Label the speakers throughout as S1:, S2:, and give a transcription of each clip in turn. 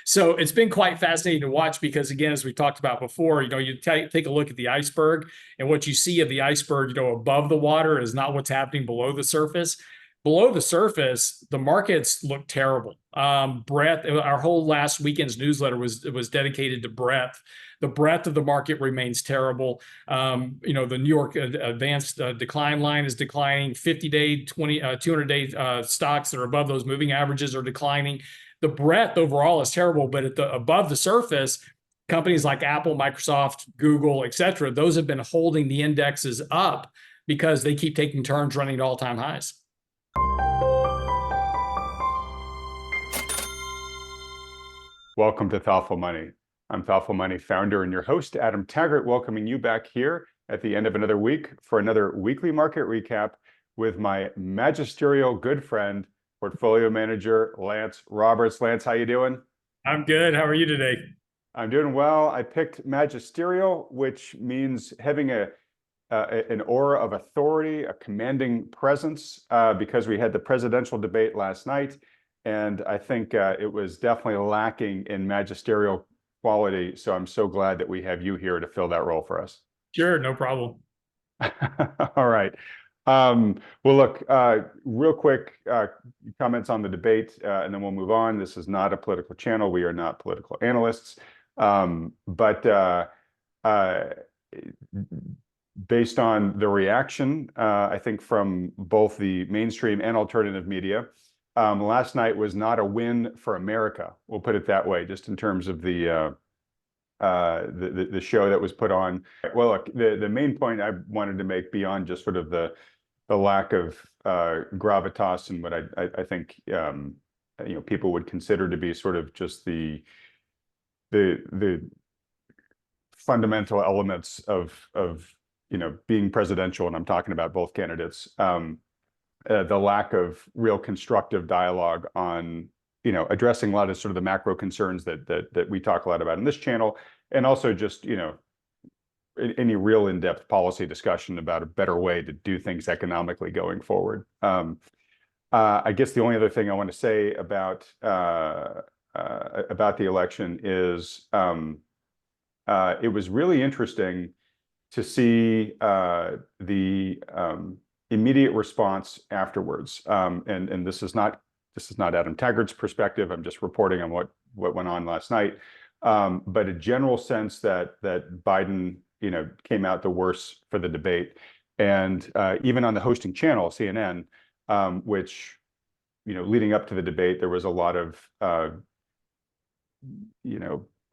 S1: So it's been quite fascinating to watch because, again, as we talked about before, you take a look at the iceberg, and what you see of the iceberg, above the water is not what's happening below the surface. Below the surface, the markets look terrible. Breadth. Our whole last weekend's newsletter was dedicated to breadth. The breadth of the market remains terrible. The New York advanced decline line is declining. 50-day, 200-day stocks that are above those moving averages are declining. The breadth overall is terrible, but above the surface, companies like Apple, Microsoft, Google, et cetera, those have been holding the indexes up because they keep taking turns running at all-time highs.
S2: Welcome to Thoughtful Money. I'm Thoughtful Money founder and your host, Adam Taggart, welcoming you back here at the end of another week for another weekly market recap with my magisterial good friend, portfolio manager, Lance Roberts. Lance, how you doing?
S1: I'm good. How are you today?
S2: I'm doing well. I picked magisterial, which means having an aura of authority, a commanding presence, because we had the presidential debate last night. And I think it was definitely lacking in magisterial quality. So I'm so glad that we have you here to fill that role for us.
S1: Sure, no problem.
S2: All right. Well, look, real quick comments on the debate, and then we'll move on. This is not a political channel. We are not political analysts. But based on the reaction, I think from both the mainstream and alternative media, last night was not a win for America. We'll put it that way, just in terms of the show that was put on. Well, look, the main point I wanted to make, beyond just sort of the lack of gravitas and what I think people would consider to be sort of just the fundamental elements of being presidential, and I'm talking about both candidates. The lack of real constructive dialogue on, addressing a lot of sort of the macro concerns that we talk a lot about in this channel, and also just, any real in-depth policy discussion about a better way to do things economically going forward. I guess the only other thing I want to say about the election is it was really interesting to see the immediate response afterwards. And this is not Adam Taggart's perspective. I'm just reporting on what went on last night. But a general sense that Biden, came out the worse for the debate. And even on the hosting channel, CNN, which, leading up to the debate, there was a lot of,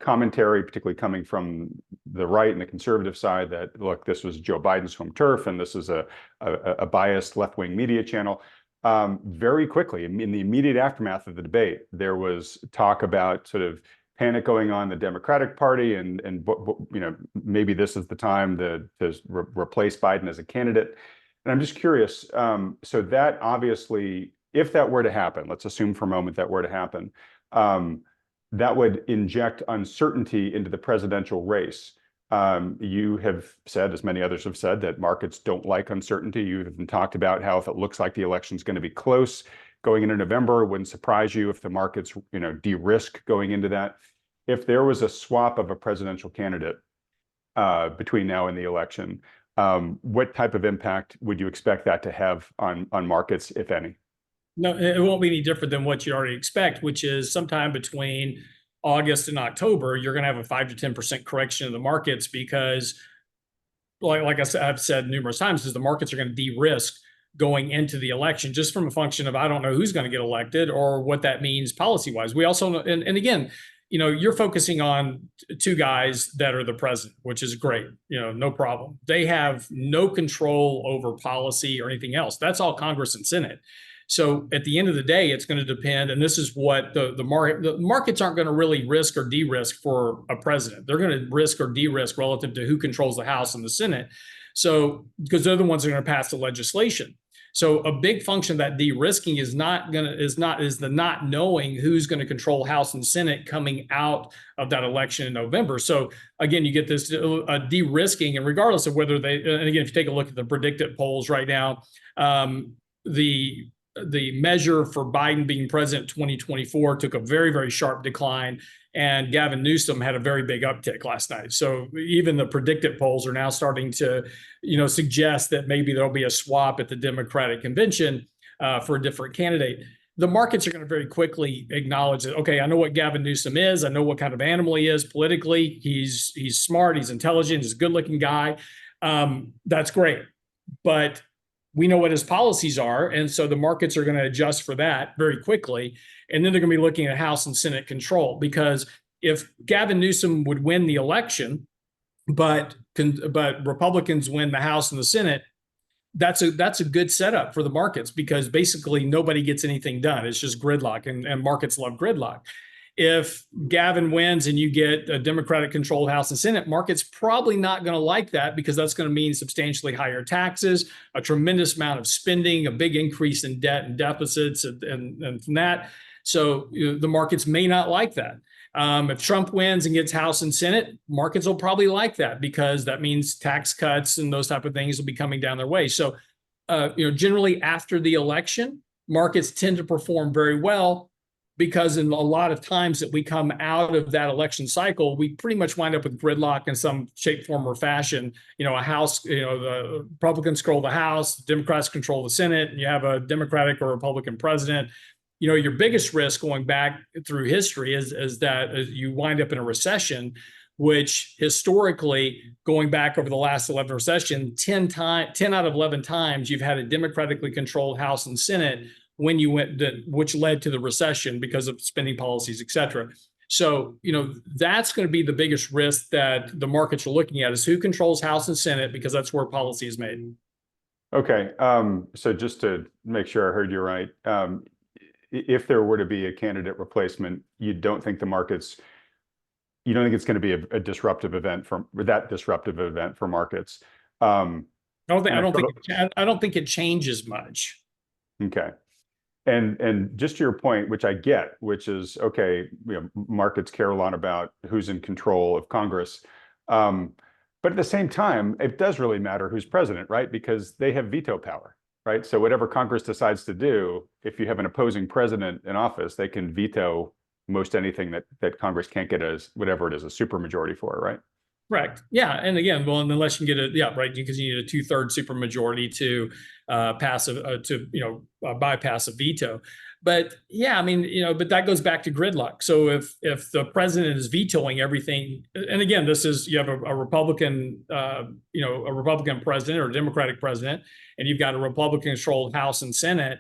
S2: commentary, particularly coming from the right and the conservative side, that, look, this was Joe Biden's home turf, and this is a biased left-wing media channel. Very quickly, in the immediate aftermath of the debate, there was talk about sort of panic going on in the Democratic Party, and maybe this is the time to replace Biden as a candidate. And I'm just curious. So that obviously, if that were to happen, let's assume for a moment that were to happen, that would inject uncertainty into the presidential race. You have said, as many others have said, that markets don't like uncertainty. You've even talked about how if it looks like the election's going to be close going into November, it wouldn't surprise you if the markets, de-risk going into that. If there was a swap of a presidential candidate between now and the election, what type of impact would you expect that to have on markets, if any?
S1: No, it won't be any different than what you already expect, which is sometime between August and October, you're going to have a 5 to 10% correction in the markets because, like I've said numerous times, is the markets are going to de-risk going into the election just from a function of, I don't know who's going to get elected or what that means policy-wise. We also know, and again, you're focusing on two guys that are the president, which is great, no problem. They have no control over policy or anything else. That's all Congress and Senate. So at the end of the day, it's going to depend, and this is what the markets aren't going to really risk or de-risk for a president. They're going to risk or de-risk relative to who controls the House and the Senate. So because they're the ones that are going to pass the legislation. So a big function of that de-risking is the not knowing who's going to control House and Senate coming out of that election in November. So again, you get this de-risking, and regardless of whether and again, if you take a look at the predicted polls right now, the the measure for Biden being president in 2024 took a very, very sharp decline, and Gavin Newsom had a very big uptick last night. So even the predicted polls are now starting to, suggest that maybe there'll be a swap at the Democratic convention for a different candidate. The markets are going to very quickly acknowledge that, okay, I know what Gavin Newsom is. I know what kind of animal he is politically. He's smart. He's intelligent. He's a good looking guy. That's great. But we know what his policies are. And so the markets are going to adjust for that very quickly. And then they're going to be looking at House and Senate control, because if Gavin Newsom would win the election, but Republicans win the House and the Senate, that's a good setup for the markets, because basically nobody gets anything done. It's just gridlock, and markets love gridlock. If Gavin wins and you get a Democratic controlled House and Senate, markets probably not going to like that, because that's going to mean substantially higher taxes, a tremendous amount of spending, a big increase in debt and deficits, and from that. So the markets may not like that. If Trump wins and gets House and Senate, markets will probably like that, because that means tax cuts and those type of things will be coming down their way. So, generally after the election, markets tend to perform very well, because in a lot of times that we come out of that election cycle, we pretty much wind up with gridlock in some shape, form, or fashion. A House, the Republicans control the House, Democrats control the Senate, and you have a Democratic or Republican president. Your biggest risk going back through history is that you wind up in a recession, which historically, going back over the last 11 recession, 10 out of 11 times you've had a democratically controlled House and Senate when you which led to the recession because of spending policies, et cetera. So, that's going to be the biggest risk that the markets are looking at, is who controls House and Senate, because that's where policy is made.
S2: Okay. So just to make sure I heard you right, if there were to be a candidate replacement, you don't think it's going to be a disruptive event for markets.
S1: I don't think it changes much.
S2: Okay. And just to your point, which I get, which is, okay, markets care a lot about who's in control of Congress. But at the same time, it does really matter who's president, right? Because they have veto power. Right. So whatever Congress decides to do, if you have an opposing president in office, they can veto most anything that Congress can't get as whatever it is, a supermajority for, right?
S1: Correct. Yeah. And again, well, unless you can get right, because you need a 2/3 supermajority to bypass a veto. But yeah, I mean, but that goes back to gridlock. So if the president is vetoing everything, and again, you have a Republican, a Republican president or a Democratic president, and you've got a Republican-controlled House and Senate,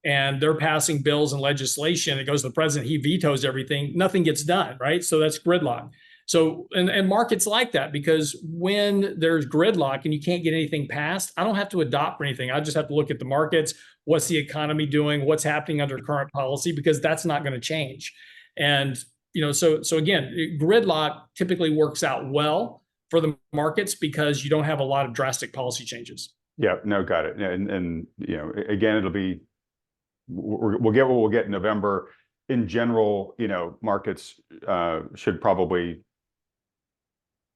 S1: and they're passing bills and legislation. It goes to the president, he vetoes everything, nothing gets done, right? So that's gridlock. So, and markets like that, because when there's gridlock and you can't get anything passed, I don't have to adopt anything. I just have to look at the markets. What's the economy doing? What's happening under current policy? Because that's not going to change. And, so again, gridlock typically works out well for the markets, because you don't have a lot of drastic policy changes.
S2: Yeah, no, got it. And again, we'll get what we'll get in November. In general, markets should probably,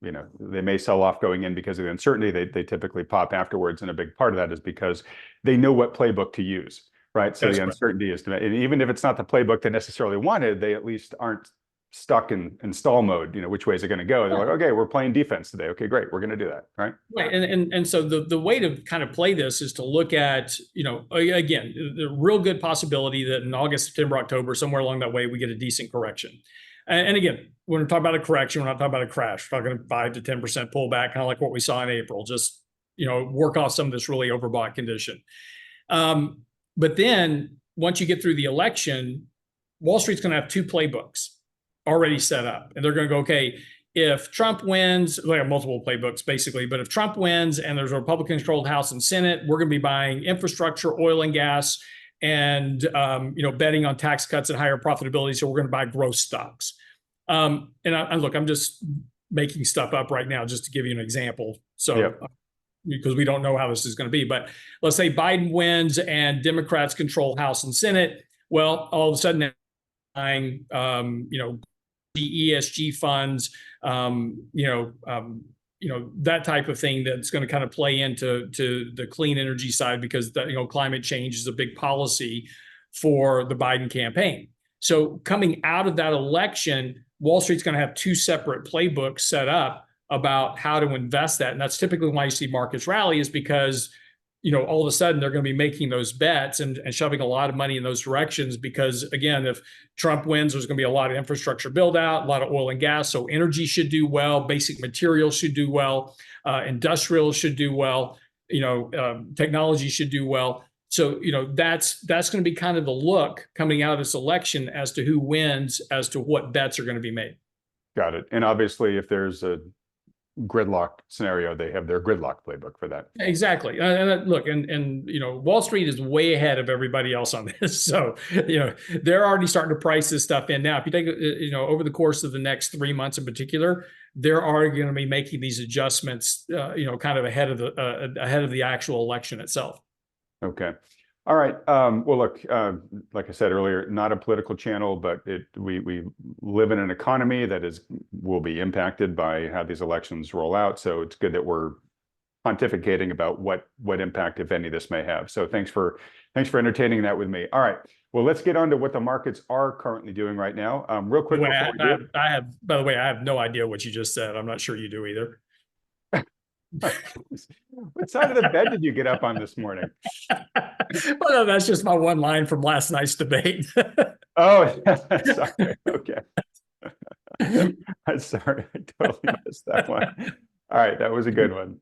S2: they may sell off going in because of the uncertainty. They typically pop afterwards. And a big part of that is because they know what playbook to use, right? So the uncertainty is, and even if it's not the playbook they necessarily wanted, they at least aren't stuck in stall mode. Which way is it going to go? They're like, okay, we're playing defense today. Okay, great, we're going to do that, right?
S1: Right, and so the way to kind of play this is to look at, again, the real good possibility that in August, September, October, somewhere along that way, we get a decent correction. And again, when we're talking about a correction, we're not talking about a crash. We're talking 5 to 10% pullback, kind of like what we saw in April. Just work off some of this really overbought condition. But then once you get through the election, Wall Street's going to have two playbooks already set up, and they're going to go, okay, if Trump wins, they have multiple playbooks basically, but if Trump wins and there's a Republican-controlled House and Senate, we're going to be buying infrastructure, oil and gas, and betting on tax cuts and higher profitability. So we're going to buy growth stocks. And look, I'm just making stuff up right now just to give you an example. So because we don't know how this is going to be, but let's say Biden wins and Democrats control House and Senate. Well, all of a sudden, they're buying the ESG funds, that type of thing that's going to kind of play into the clean energy side, because climate change is a big policy for the Biden campaign. So coming out of that election, Wall Street's going to have two separate playbooks set up about how to invest that. And that's typically why you see markets rally, is because all of a sudden they're going to be making those bets and shoving a lot of money in those directions. Because again, if Trump wins, there's going to be a lot of infrastructure build out, a lot of oil and gas. So energy should do well, basic materials should do well, industrial should do well, technology should do well. So, that's going to be kind of the look coming out of this election as to who wins, as to what bets are going to be made.
S2: Got it. And obviously, if there's a gridlock scenario, they have their gridlock playbook for that.
S1: Exactly. Look, and Wall Street is way ahead of everybody else on this. So, they're already starting to price this stuff in now. If you take, over the course of the next 3 months in particular, they're already going to be making these adjustments, kind of ahead of the actual election itself.
S2: Okay. All right. Well, look, like I said earlier, not a political channel, but we live in an economy that will be impacted by how these elections roll out. So it's good that we're pontificating about what impact, if any, this may have. So thanks for entertaining that with me. All right. Well, let's get on to what the markets are currently doing right now. Real quick.
S1: By the way, I have no idea what you just said. I'm not sure you do either.
S2: What side of the bed did you get up on this morning?
S1: Well, no, that's just my one line from last night's debate.
S2: Oh, sorry. Okay. I'm sorry. I totally missed that one. All right. That was a good one.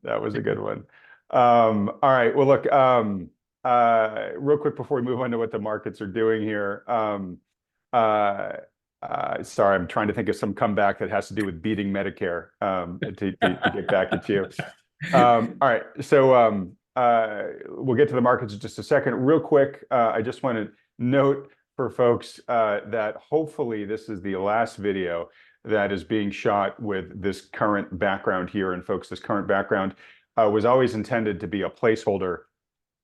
S2: All right. Well, look, real quick before we move on to what the markets are doing here. Sorry, I'm trying to think of some comeback that has to do with beating Medicare to get back at you. All right, so we'll get to the markets in just a second. Real quick, I just want to note for folks that hopefully this is the last video that is being shot with this current background here. And folks, this current background was always intended to be a placeholder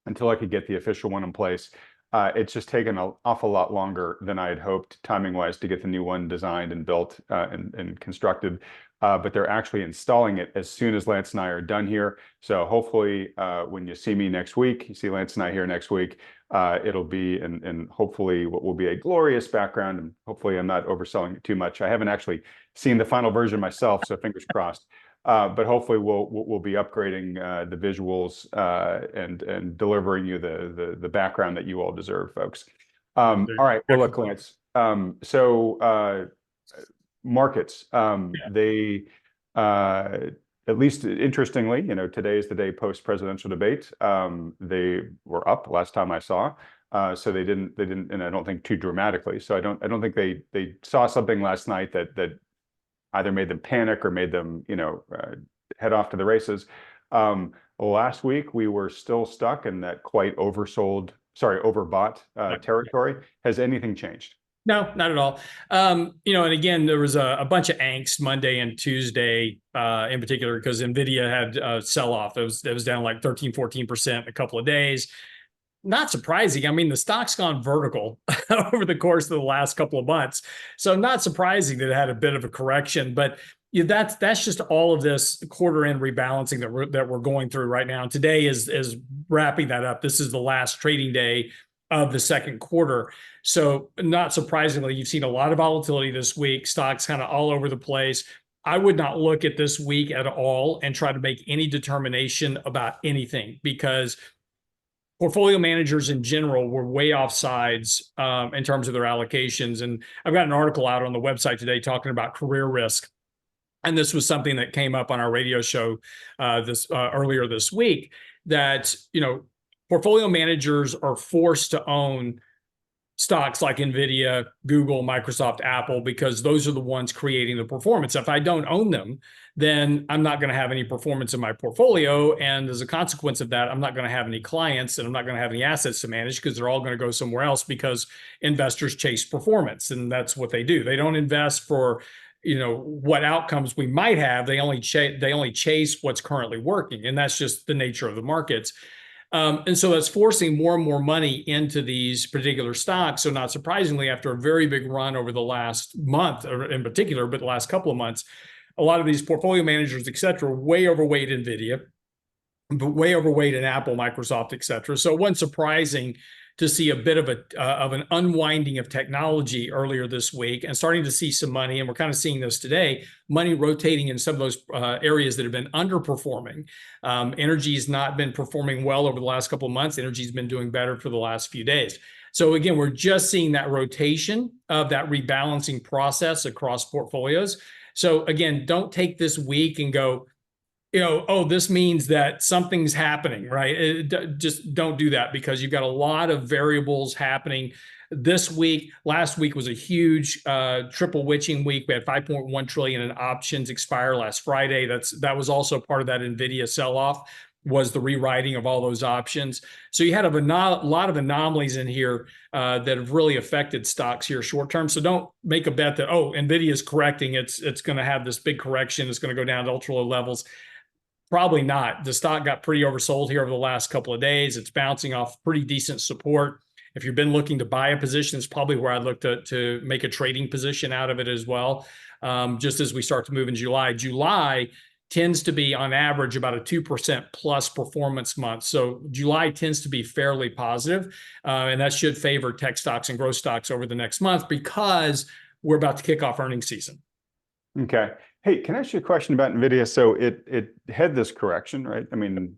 S2: until I could get the official one in place. It's just taken an awful lot longer than I had hoped, timing-wise, to get the new one designed and built and constructed. But they're actually installing it as soon as Lance and I are done here. So hopefully, when you see me next week, you see Lance and I here next week, it'll be and hopefully what will be a glorious background. And hopefully, I'm not overselling it too much. I haven't actually seen the final version myself, so fingers crossed. But hopefully we'll be upgrading the visuals and delivering you the background that you all deserve, folks. All right. Well, look, Lance. Markets. They at least interestingly, today is the day post-presidential debate. They were up last time I saw. So they didn't, and I don't think too dramatically. So I don't think they saw something last night that either made them panic or made them, head off to the races. Last week, we were still stuck in that quite overbought territory. Has anything changed?
S1: No, not at all. And again, there was a bunch of angst Monday and Tuesday in particular, because NVIDIA had a sell-off. It was down like 13, 14% in a couple of days. Not surprising. I mean, the stock's gone vertical over the course of the last couple of months. So not surprising that it had a bit of a correction, but that's just all of this quarter end rebalancing that we're going through right now. And today is wrapping that up. This is the last trading day of the second quarter. So not surprisingly, you've seen a lot of volatility this week, stocks kind of all over the place. I would not look at this week at all and try to make any determination about anything, because portfolio managers in general were way off sides in terms of their allocations. And I've got an article out on the website today talking about career risk. And this was something that came up on our radio show earlier this week, that, portfolio managers are forced to own stocks like NVIDIA, Google, Microsoft, Apple, because those are the ones creating the performance. If I don't own them, then I'm not going to have any performance in my portfolio. And as a consequence of that, I'm not going to have any clients and I'm not going to have any assets to manage, because they're all going to go somewhere else, because investors chase performance. And that's what they do. They don't invest for, what outcomes we might have. They only chase what's currently working. And that's just the nature of the markets. And so that's forcing more and more money into these particular stocks. So not surprisingly, after a very big run over the last month, or in particular, but the last couple of months, a lot of these portfolio managers, et cetera, way overweight NVIDIA, but way overweight in Apple, Microsoft, et cetera. So it wasn't surprising to see a bit of an unwinding of technology earlier this week and starting to see some money. And we're kind of seeing this today, money rotating in some of those areas that have been underperforming. Energy has not been performing well over the last couple of months. Energy's been doing better for the last few days. So again, we're just seeing that rotation of that rebalancing process across portfolios. So again, don't take this week and go, oh, this means that something's happening, right? Just don't do that, because you've got a lot of variables happening this week. Last week was a huge triple witching week. We had 5.1 trillion in options expire last Friday. That was also part of that NVIDIA sell-off, was the rewriting of all those options. So you had a lot of anomalies in here that have really affected stocks here short term. So don't make a bet that, NVIDIA is correcting. It's going to have this big correction. It's going to go down to ultra low levels. Probably not. The stock got pretty oversold here over the last couple of days. It's bouncing off pretty decent support. If you've been looking to buy a position, it's probably where I'd look to make a trading position out of it as well. Just as we start to move in July. July tends to be on average about a 2% plus performance month. So July tends to be fairly positive, and that should favor tech stocks and growth stocks over the next month, because we're about to kick off earnings season.
S2: Okay. Hey, can I ask you a question about NVIDIA? So it had this correction, right? I mean,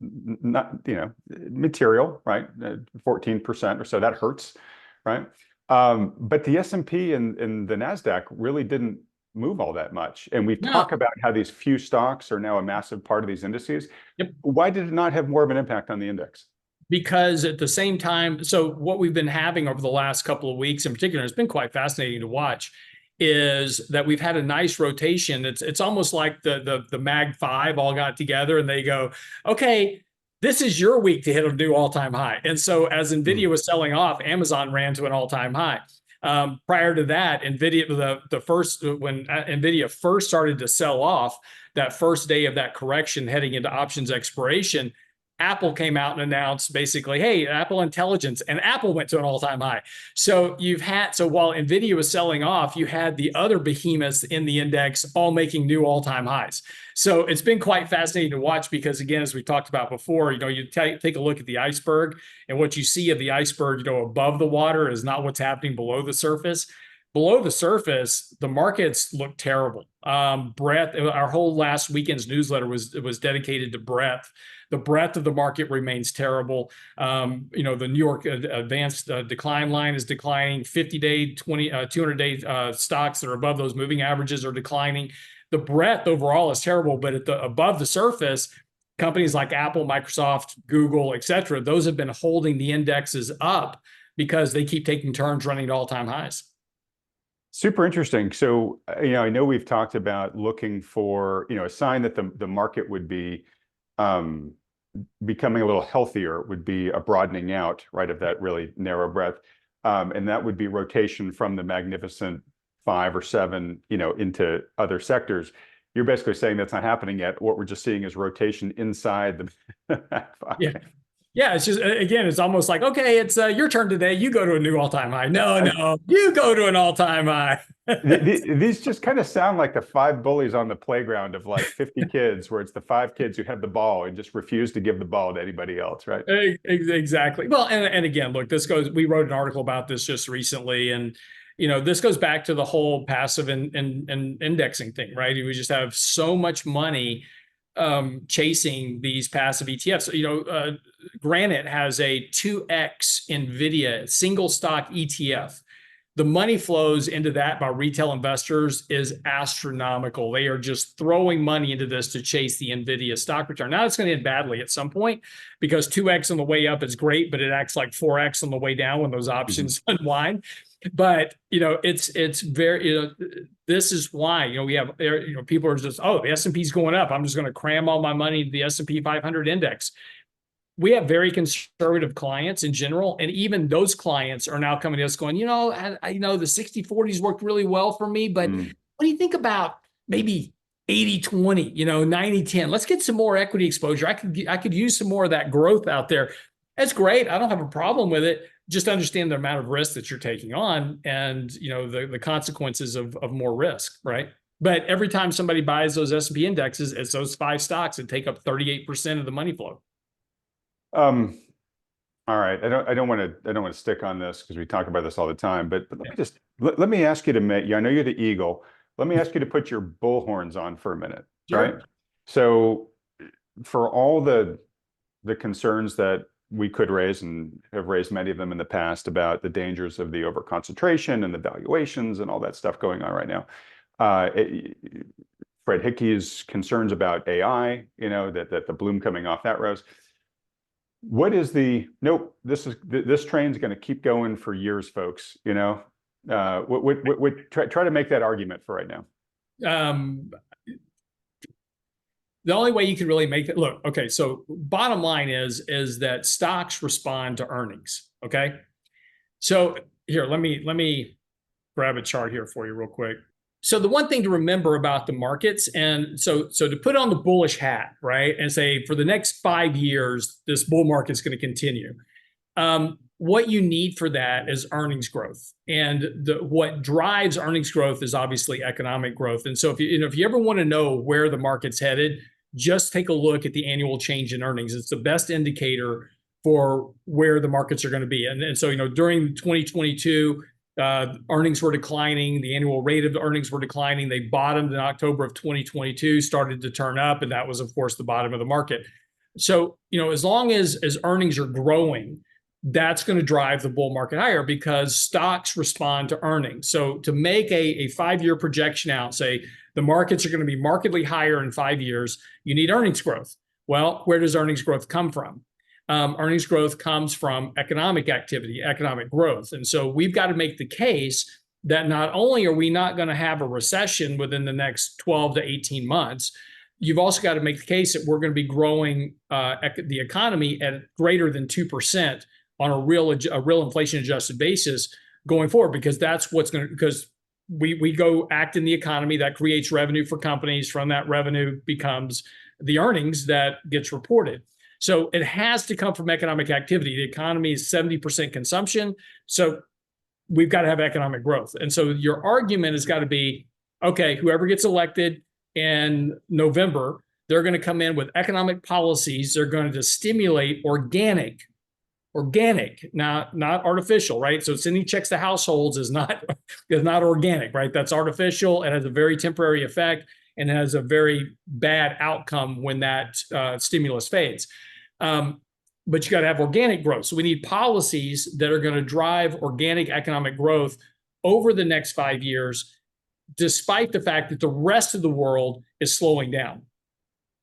S2: not, material, right? 14% or so, that hurts, right? But the S&P and the NASDAQ really didn't move all that much. And we talk about how these few stocks are now a massive part of these indices.
S1: Yep.
S2: Why did it not have more of an impact on the index?
S1: Because at the same time, so what we've been having over the last couple of weeks in particular, it's been quite fascinating to watch, is that we've had a nice rotation. It's almost like the Mag 5 all got together and they go, okay, this is your week to hit a new all-time high. And so as NVIDIA was selling off, Amazon ran to an all-time high. Prior to that, NVIDIA, when NVIDIA first started to sell off, that first day of that correction heading into options expiration, Apple came out and announced basically, hey, Apple Intelligence, and Apple went to an all-time high. So while NVIDIA was selling off, you had the other behemoths in the index all making new all-time highs. So it's been quite fascinating to watch, because again, as we talked about before, you take a look at the iceberg, and what you see of the iceberg, above the water is not what's happening below the surface. Below the surface, the markets look terrible. Breadth, our whole last weekend's newsletter was dedicated to breadth. The breadth of the market remains terrible. The New York advanced decline line is declining. 50-day, 200-day stocks that are above those moving averages are declining. The breadth overall is terrible, but above the surface, companies like Apple, Microsoft, Google, et cetera, those have been holding the indexes up because they keep taking turns running to all-time highs.
S2: Super interesting. So, I know we've talked about looking for, a sign that the market would be becoming a little healthier, would be a broadening out, right, of that really narrow breadth. And that would be rotation from the magnificent 5 or 7, into other sectors. You're basically saying that's not happening yet. What we're just seeing is rotation inside the 5.
S1: Yeah, it's just, again, it's almost like, okay, it's your turn today. You go to a new all-time high. No, you go to an all-time high.
S2: These just kind of sound like the 5 bullies on the playground of like 50 kids, where it's the 5 kids who have the ball and just refuse to give the ball to anybody else, right?
S1: Exactly. Well, and again, look, we wrote an article about this just recently, and this goes back to the whole passive and indexing thing, right? We just have so much money chasing these passive ETFs. Granite has a 2x NVIDIA single stock ETF. The money flows into that by retail investors is astronomical. They are just throwing money into this to chase the NVIDIA stock return. Now it's going to end badly at some point, because 2x on the way up is great, but it acts like 4x on the way down when those options unwind. But it's very, this is why we have people are just, the S&P is going up, I'm just going to cram all my money into the S&P 500 index. We have very conservative clients in general, and even those clients are now coming to us going, the 60-40s worked really well for me, but what do you think about maybe 80-20, 90-10? Let's get some more equity exposure. I could use some more of that growth out there. That's great. I don't have a problem with it. Just understand the amount of risk that you're taking on, and the consequences of more risk, right? But every time somebody buys those S&P indexes, it's those 5 stocks that take up 38% of the money flow.
S2: All right. I don't want to stick on this because we talk about this all the time, but let me just let me ask you to make, I know you're the eagle. Let me ask you to put your bullhorns on for a minute,
S1: Sure.
S2: right? So for all the concerns that we could raise and have raised many of them in the past about the dangers of the overconcentration and the valuations and all that stuff going on right now. Fred Hickey's concerns about AI, that the bloom coming off that rose. What is nope, this train's going to keep going for years, folks, try to make that argument for right now.
S1: The only way you can really make it look, okay, so bottom line is that stocks respond to earnings. Okay. So here, let me grab a chart here for you real quick. So the one thing to remember about the markets, and so to put on the bullish hat, right, and say for the next 5 years, this bull market is going to continue. What you need for that is earnings growth, and what drives earnings growth is obviously economic growth. And so if you ever want to know where the market's headed, just take a look at the annual change in earnings. It's the best indicator for where the markets are going to be. And so during 2022. Earnings were declining. The annual rate of the earnings were declining. They bottomed in October of 2022, started to turn up, and that was, of course, the bottom of the market. So, as long as earnings are growing, that's going to drive the bull market higher because stocks respond to earnings. So to make a 5-year projection out, say the markets are going to be markedly higher in 5 years, you need earnings growth. Well, where does earnings growth come from? Earnings growth comes from economic activity, economic growth. And so we've got to make the case that not only are we not going to have a recession within the next 12 to 18 months, you've also got to make the case that we're going to be growing the economy at greater than 2% on a real inflation adjusted basis going forward, because that's what's going to, because we go act in the economy that creates revenue for companies. From that revenue becomes the earnings that gets reported. So it has to come from economic activity. The economy is 70% consumption. So we've got to have economic growth. And so your argument has got to be, okay, whoever gets elected in November, they're going to come in with economic policies. They're going to stimulate organic, not artificial, right? So sending checks to households is not organic, right? That's artificial. It has a very temporary effect and has a very bad outcome when that stimulus fades. But you got to have organic growth. So we need policies that are going to drive organic economic growth over the next 5 years, despite the fact that the rest of the world is slowing down.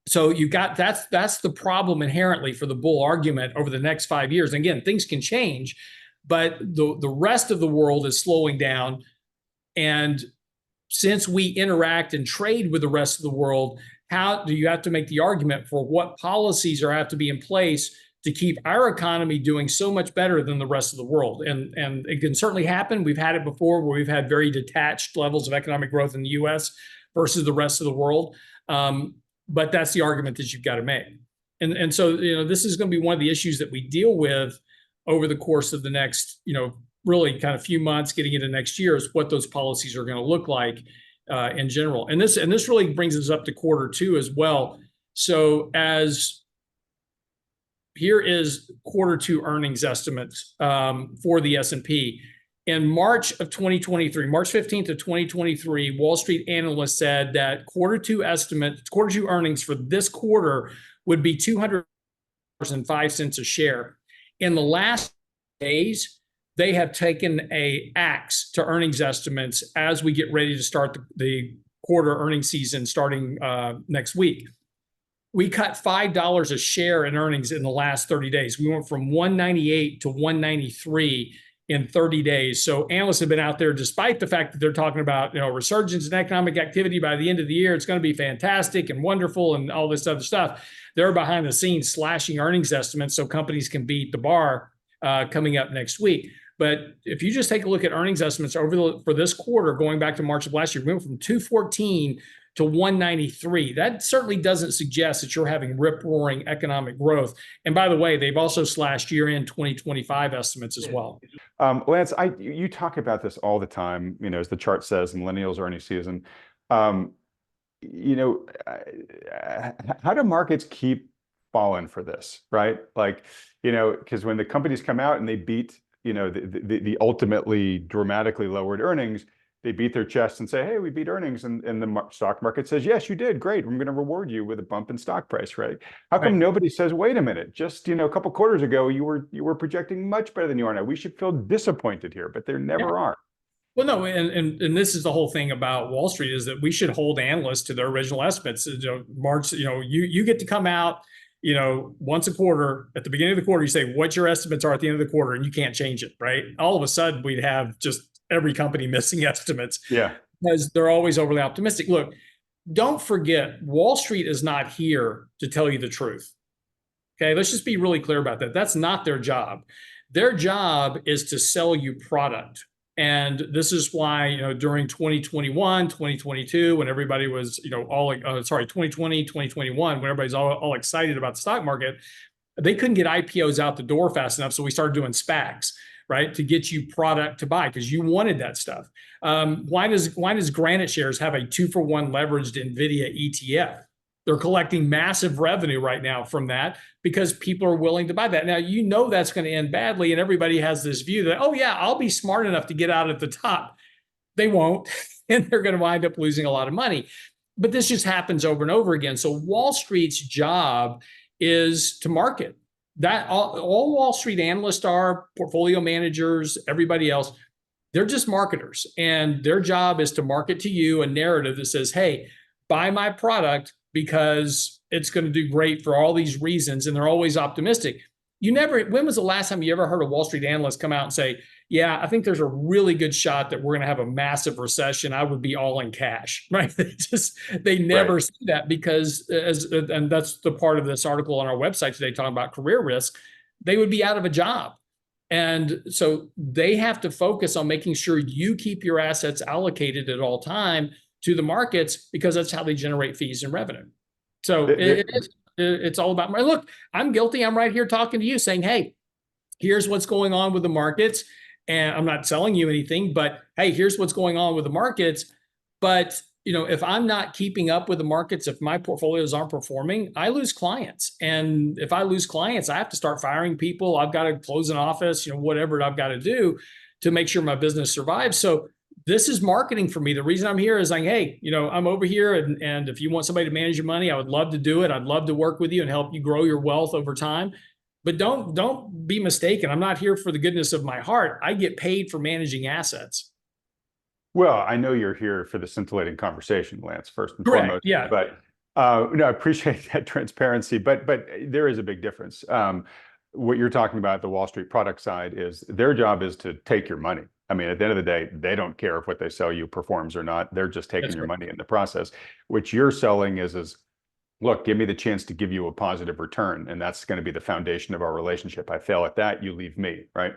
S1: So you got that's the problem inherently for the bull argument over the next 5 years. And again, things can change, but the rest of the world is slowing down. And since we interact and trade with the rest of the world, how do you have to make the argument for what policies have to be in place to keep our economy doing so much better than the rest of the world? And it can certainly happen. We've had it before where we've had very detached levels of economic growth in the U.S. versus the rest of the world. But that's the argument that you've got to make. And so, this is going to be one of the issues that we deal with over the course of the next, really kind of few months getting into next year, is what those policies are going to look like in general. And this really brings us up to Q2 as well. So here is Q2 earnings estimates for the S&P. In March of 2023, March 15th of 2023, Wall Street analysts said that Q2 earnings for this quarter would be $200.05 a share. In the last days, they have taken an axe to earnings estimates as we get ready to start the quarter earnings season starting next week. We cut $5 a share in earnings in the last 30 days. We went from 198 to 193 in 30 days. So analysts have been out there, despite the fact that they're talking about resurgence in economic activity by the end of the year, it's going to be fantastic and wonderful and all this other stuff. They're behind the scenes slashing earnings estimates so companies can beat the bar coming up next week. But if you just take a look at earnings estimates for this quarter, going back to March of last year, we went from 214 to 193. That certainly doesn't suggest that you're having rip-roaring economic growth. And by the way, they've also slashed year-end 2025 estimates as well.
S2: Lance, you talk about this all the time, as the chart says, millennials earnings season. Um, how do markets keep falling for this, right? Like, because when the companies come out and they beat, the ultimately dramatically lowered earnings, they beat their chest and say, "Hey, we beat earnings," and the stock market says, "Yes, you did. Great. I'm going to reward you with a bump in stock price," right? How come
S1: Right.
S2: nobody says, "Wait a minute, just a couple quarters ago, you were projecting much better than you are now. We should feel disappointed here," but there
S1: Yeah.
S2: never are.
S1: Well, no, and this is the whole thing about Wall Street is that we should hold analysts to their original estimates. March, you get to come out, once a quarter at the beginning of the quarter, you say what your estimates are at the end of the quarter, and you can't change it, right? All of a sudden, we'd have just every company missing estimates
S2: Yeah.
S1: because they're always overly optimistic. Look, don't forget, Wall Street is not here to tell you the truth. Okay, let's just be really clear about that. That's not their job. Their job is to sell you product. And this is why, during 2021, 2022, when everybody was, all, 2020, 2021, when everybody's all excited about the stock market, they couldn't get IPOs out the door fast enough. So we started doing SPACs, right, to get you product to buy because you wanted that stuff. Why does Granite Shares have a 2-for-1 leveraged NVIDIA ETF? They're collecting massive revenue right now from that because people are willing to buy that. Now, that's going to end badly. And everybody has this view that, oh, yeah, I'll be smart enough to get out at the top. They won't. And they're going to wind up losing a lot of money. But this just happens over and over again. So Wall Street's job is to market. That all Wall Street analysts are, portfolio managers, everybody else, they're just marketers. And their job is to market to you a narrative that says, hey, buy my product because it's going to do great for all these reasons. And they're always optimistic. When was the last time you ever heard a Wall Street analyst come out and say, yeah, I think there's a really good shot that we're going to have a massive recession. I would be all in cash, right? They
S2: Right.
S1: never say that because and that's the part of this article on our website today talking about career risk. They would be out of a job. And so they have to focus on making sure you keep your assets allocated at all time to the markets because that's how they generate fees and revenue. So it's all about, look, I'm guilty. I'm right here talking to you saying, hey, here's what's going on with the markets. And I'm not selling you anything, but hey, here's what's going on with the markets. But if I'm not keeping up with the markets, if my portfolios aren't performing, I lose clients. And if I lose clients, I have to start firing people. I've got to close an office, whatever I've got to do to make sure my business survives. So this is marketing for me. The reason I'm here is like, hey, I'm over here. And if you want somebody to manage your money, I would love to do it. I'd love to work with you and help you grow your wealth over time. But don't be mistaken. I'm not here for the goodness of my heart. I get paid for managing assets.
S2: Well, I know you're here for the scintillating conversation, Lance, first and
S1: Correct.
S2: foremost.
S1: Yeah.
S2: But no, I appreciate that transparency. But there is a big difference. What you're talking about, the Wall Street product side, is their job is to take your money. I mean, at the end of the day, they don't care if what they sell you performs or not. They're just taking
S1: That's
S2: your
S1: correct.
S2: money in the process. What you're selling is look, give me the chance to give you a positive return, and that's going to be the foundation of our relationship. I fail at that, you leave me, right?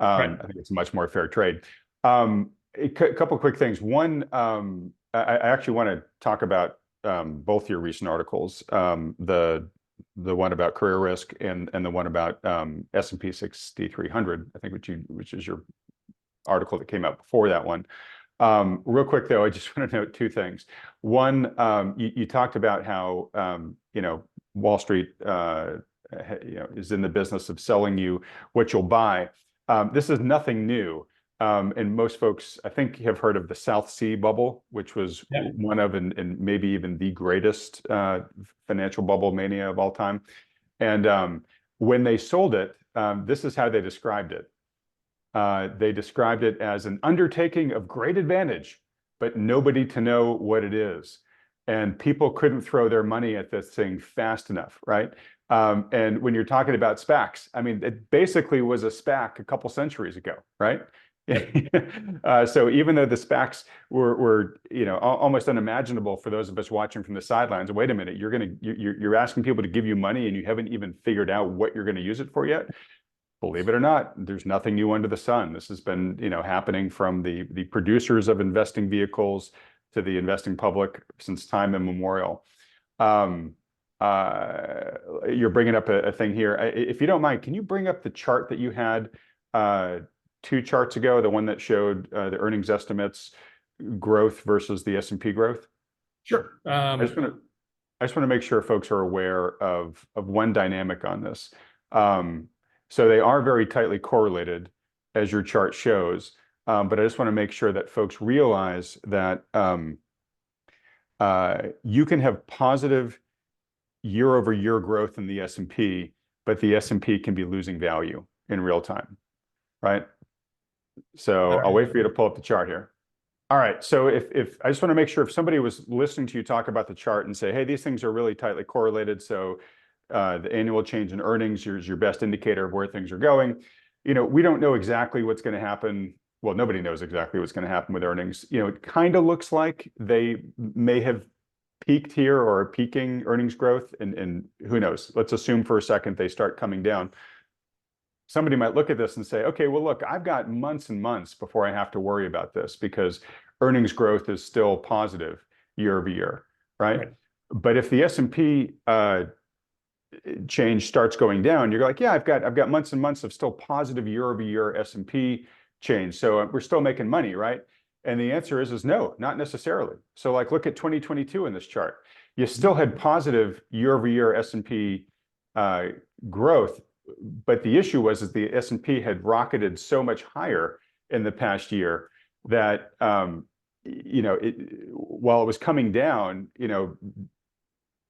S1: Right.
S2: I think it's a much more fair trade. A couple of quick things. One, I actually want to talk about both your recent articles, the one about career risk and the one about S&P 6300, I think, which is your article that came out before that one. Real quick though, I just want to note two things. One, you talked about how Wall Street is in the business of selling you what you'll buy. This is nothing new. And most folks, I think, have heard of the South Sea bubble, which was
S1: Yeah.
S2: one of and maybe even the greatest financial bubble mania of all time. And when they sold it, this is how they described it. They described it as an undertaking of great advantage, but nobody to know what it is. And people couldn't throw their money at this thing fast enough, right? And when you're talking about SPACs, I mean, it basically was a SPAC a couple centuries ago, right? So even though the SPACs were almost unimaginable for those of us watching from the sidelines, wait a minute, you're asking people to give you money and you haven't even figured out what you're going to use it for yet. Believe it or not, there's nothing new under the sun. This has been, happening from the producers of investing vehicles to the investing public since time immemorial. You're bringing up a thing here. If you don't mind, can you bring up the chart that you had two charts ago, the one that showed the earnings estimates growth versus the S&P growth?
S1: Sure.
S2: I just want to make sure folks are aware of one dynamic on this. So they are very tightly correlated, as your chart shows. But I just want to make sure that folks realize that you can have positive year-over-year growth in the S&P, but the S&P can be losing value in real time, right? So I'll wait for you to pull up the chart here. All right, so if I just want to make sure if somebody was listening to you talk about the chart and say, hey, these things are really tightly correlated, so the annual change in earnings is your best indicator of where things are going. We don't know exactly what's going to happen. Well, nobody knows exactly what's going to happen with earnings. It kind of looks like they may have peaked here or are peaking earnings growth, and who knows? Let's assume for a second they start coming down. Somebody might look at this and say, okay, well, look, I've got months and months before I have to worry about this because earnings growth is still positive year over year, right? But if the S&P change starts going down, you're like, yeah, I've got months and months of still positive year over year S&P change. So we're still making money, right? And the answer is no, not necessarily. So like, look at 2022 in this chart. You still had positive year over year S&P growth, but the issue was the S&P had rocketed so much higher in the past year that while it was coming down,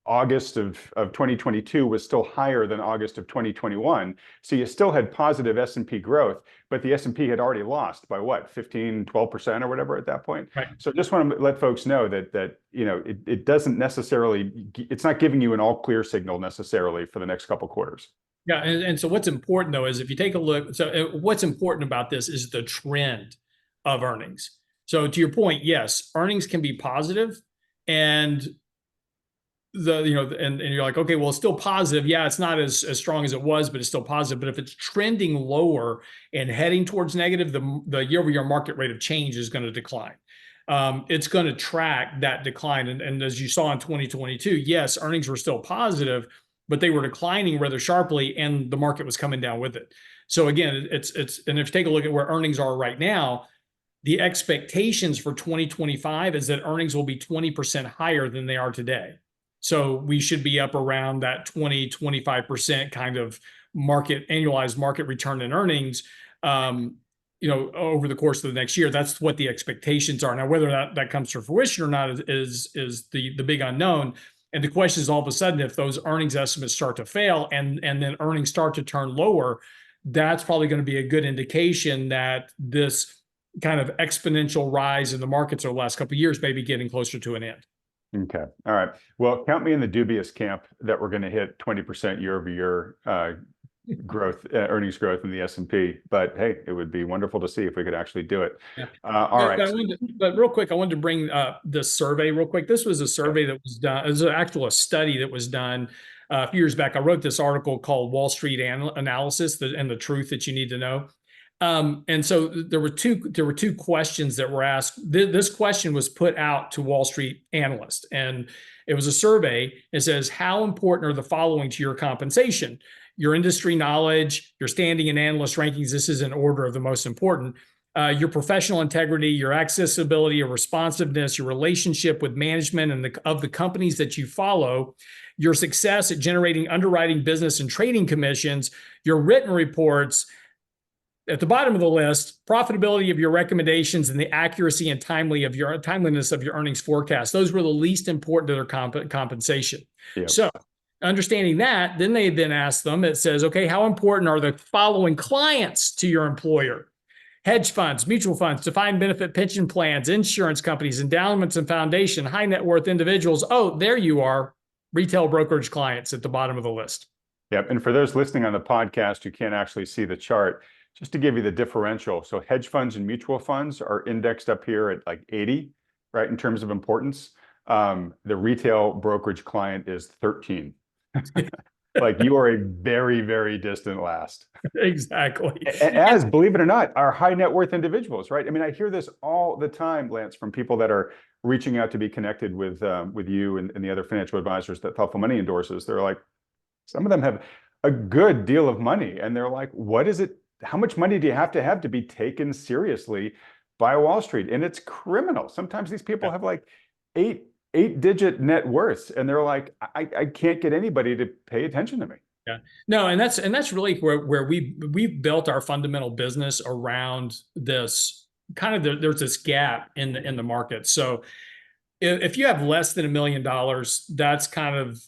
S2: August of 2022 was still higher than August of 2021. So you still had positive S&P growth, but the S&P had already lost by what, 15, 12% or whatever at that point.
S1: Right.
S2: So just want to let folks know that it doesn't necessarily, it's not giving you an all clear signal necessarily for the next couple quarters.
S1: Yeah, and so what's important though is if you take a look, so what's important about this is the trend of earnings. So to your point, yes, earnings can be positive, and and you're like, okay, well, it's still positive. Yeah, it's not as strong as it was, but it's still positive. But if it's trending lower and heading towards negative, the year-over-year market rate of change is going to decline. It's going to track that decline. And as you saw in 2022, yes, earnings were still positive, but they were declining rather sharply, and the market was coming down with it. So again, and if you take a look at where earnings are right now, the expectations for 2025 is that earnings will be 20% higher than they are today. So we should be up around that 20-25% kind of annualized market return in earnings, over the course of the next year. That's what the expectations are. Now, whether that comes to fruition or not is the big unknown. And the question is, all of a sudden, if those earnings estimates start to fail and then earnings start to turn lower, that's probably going to be a good indication that this kind of exponential rise in the markets over the last couple of years may be getting closer to an end.
S2: Okay. All right. Well, count me in the dubious camp that we're going to hit 20% year over year growth, earnings growth in the S&P. But hey, it would be wonderful to see if we could actually do it.
S1: Yeah.
S2: All right.
S1: But real quick, I wanted to bring this survey real quick. This was a survey that was done. It was a study that was done a few years back. I wrote this article called Wall Street Analysis and the Truth That You Need to Know. And so there were two questions that were asked. This question was put out to Wall Street analysts, and it was a survey. It says, how important are the following to your compensation? Your industry knowledge, your standing in analyst rankings. This is in order of the most important. Your professional integrity, your accessibility, your responsiveness, your relationship with management and of the companies that you follow, your success at generating underwriting, business, and trading commissions, your written reports. At the bottom of the list, profitability of your recommendations and the accuracy and timeliness of your earnings forecast. Those were the least important to their compensation. Yep. So understanding that, then they ask them, it says, okay, how important are the following clients to your employer? Hedge funds, mutual funds, defined benefit pension plans, insurance companies, endowments and foundation, high net worth individuals. Oh, there you are, retail brokerage clients at the bottom of the list.
S2: Yep. And for those listening on the podcast who can't actually see the chart, just to give you the differential. So hedge funds and mutual funds are indexed up here at like 80, right, in terms of importance. The retail brokerage client is 13. Like you are a very, very distant last.
S1: Exactly.
S2: As, believe it or not, are high net worth individuals, right? I mean, I hear this all the time, Lance, from people that are reaching out to be connected with you and the other financial advisors that Thoughtful Money endorses. They're like, some of them have a good deal of money, and they're like, what is it? How much money do you have to be taken seriously by Wall Street? And it's criminal. Sometimes these people have like 8 8-digit net worths, and they're like, I can't get anybody to pay attention to me.
S1: Yeah. No, and that's really where we've built our fundamental business around this kind of there's this gap in the market. So if you have less than $1 million, that's kind of,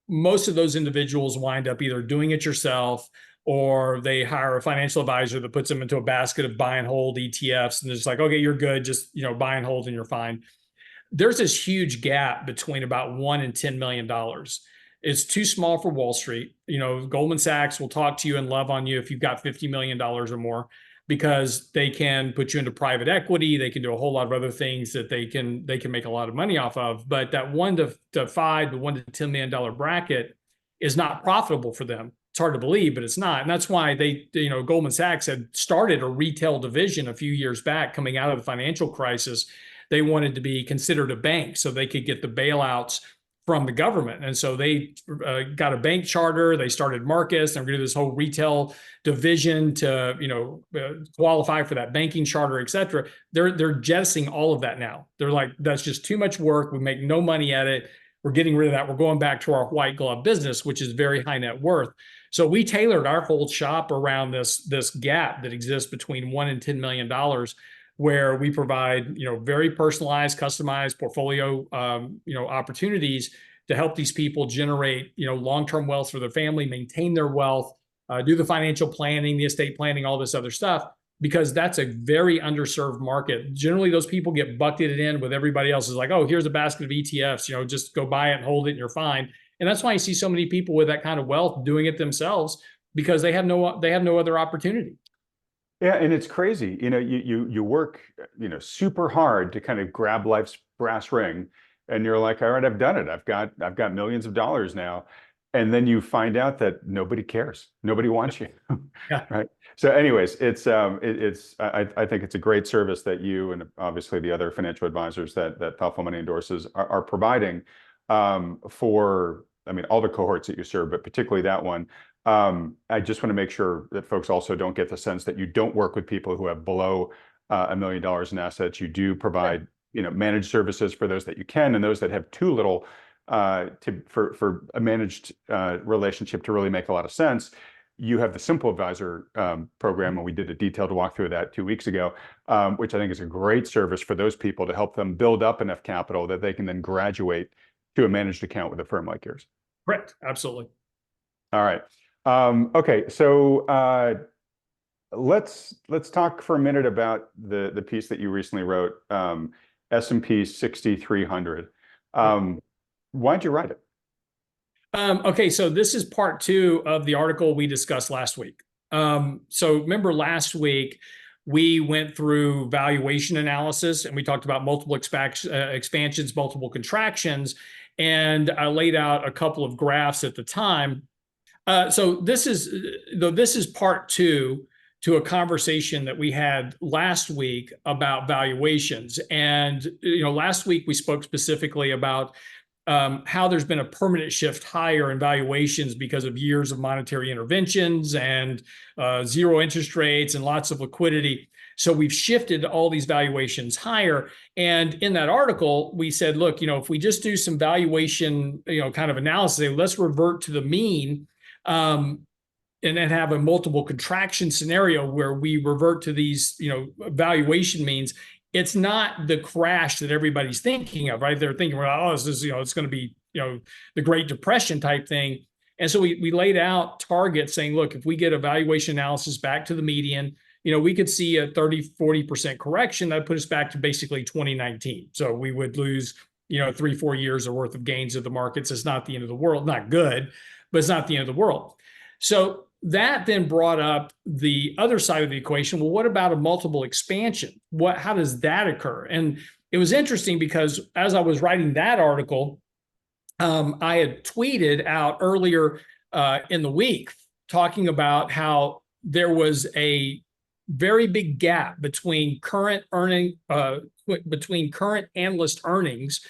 S1: most of those individuals wind up either doing it yourself or they hire a financial advisor that puts them into a basket of buy and hold ETFs. And it's like, okay, you're good. Just, buy and hold and you're fine. There's this huge gap between about $1 and $10 million. It's too small for Wall Street. Goldman Sachs will talk to you and love on you if you've got $50 million or more, because they can put you into private equity. They can do a whole lot of other things that they can make a lot of money off of. But that $1 to $5, the $1 to $10 million bracket is not profitable for them. It's hard to believe, but it's not. And that's why Goldman Sachs had started a retail division a few years back coming out of the financial crisis. They wanted to be considered a bank so they could get the bailouts from the government. And so they got a bank charter. They started Marcus. They're going to do this whole retail division to, qualify for that banking charter, et cetera. They're jettisoning all of that now. They're like, that's just too much work. We make no money at it. We're getting rid of that. We're going back to our white glove business, which is very high net worth. So we tailored our whole shop around this gap that exists between $1 and $10 million, where we provide, very personalized, customized portfolio, opportunities to help these people generate, long-term wealth for their family, maintain their wealth, do the financial planning, the estate planning, all this other stuff, because that's a very underserved market. Generally, those people get bucketed in with everybody else. Is like, oh, here's a basket of ETFs, just go buy it and hold it and you're fine. And that's why you see so many people with that kind of wealth doing it themselves, because they have no other opportunity.
S2: Yeah, and it's crazy. You work, super hard to kind of grab life's brass ring, and you're like, all right, I've done it. I've got millions of dollars now. And then you find out that nobody cares. Nobody wants you.
S1: Yeah.
S2: Right. So anyways, I think it's a great service that you and obviously the other financial advisors that Thoughtful Money endorses are providing for, all the cohorts that you serve, but particularly that one. I just want to make sure that folks also don't get the sense that you don't work with people who have below $1 million in assets. You do provide, managed services for those that you can, and those that have too little for a managed relationship to really make a lot of sense. You have the Simple Advisor program, and we did a detailed walkthrough of that 2 weeks ago, which I think is a great service for those people to help them build up enough capital that they can then graduate to a managed account with a firm like yours.
S1: Correct. Absolutely.
S2: All right. Okay, so let's talk for a minute about the piece that you recently wrote, S&P 6300. Why'd you write it?
S1: Okay, so this is part 2 of the article we discussed last week. So remember last week we went through valuation analysis and we talked about multiple expansions, multiple contractions, and I laid out a couple of graphs at the time. So this is part 2 to a conversation that we had last week about valuations. And last week we spoke specifically about how there's been a permanent shift higher in valuations because of years of monetary interventions and zero interest rates and lots of liquidity. So we've shifted all these valuations higher. And in that article, we said, look, if we just do some valuation, kind of analysis, let's revert to the mean, and then have a multiple contraction scenario where we revert to these, valuation means. It's not the crash that everybody's thinking of, right? They're thinking, well, oh, this is, it's going to be, the Great Depression type thing. And so we laid out targets saying, look, if we get a valuation analysis back to the median, we could see a 30-40% correction. That put us back to basically 2019. So we would lose, 3-4 years worth of gains of the markets. It's not the end of the world, not good, but it's not the end of the world. So that then brought up the other side of the equation. Well, what about a multiple expansion? How does that occur? And it was interesting because as I was writing that article, I had tweeted out earlier in the week talking about how there was a very big gap between current analyst earnings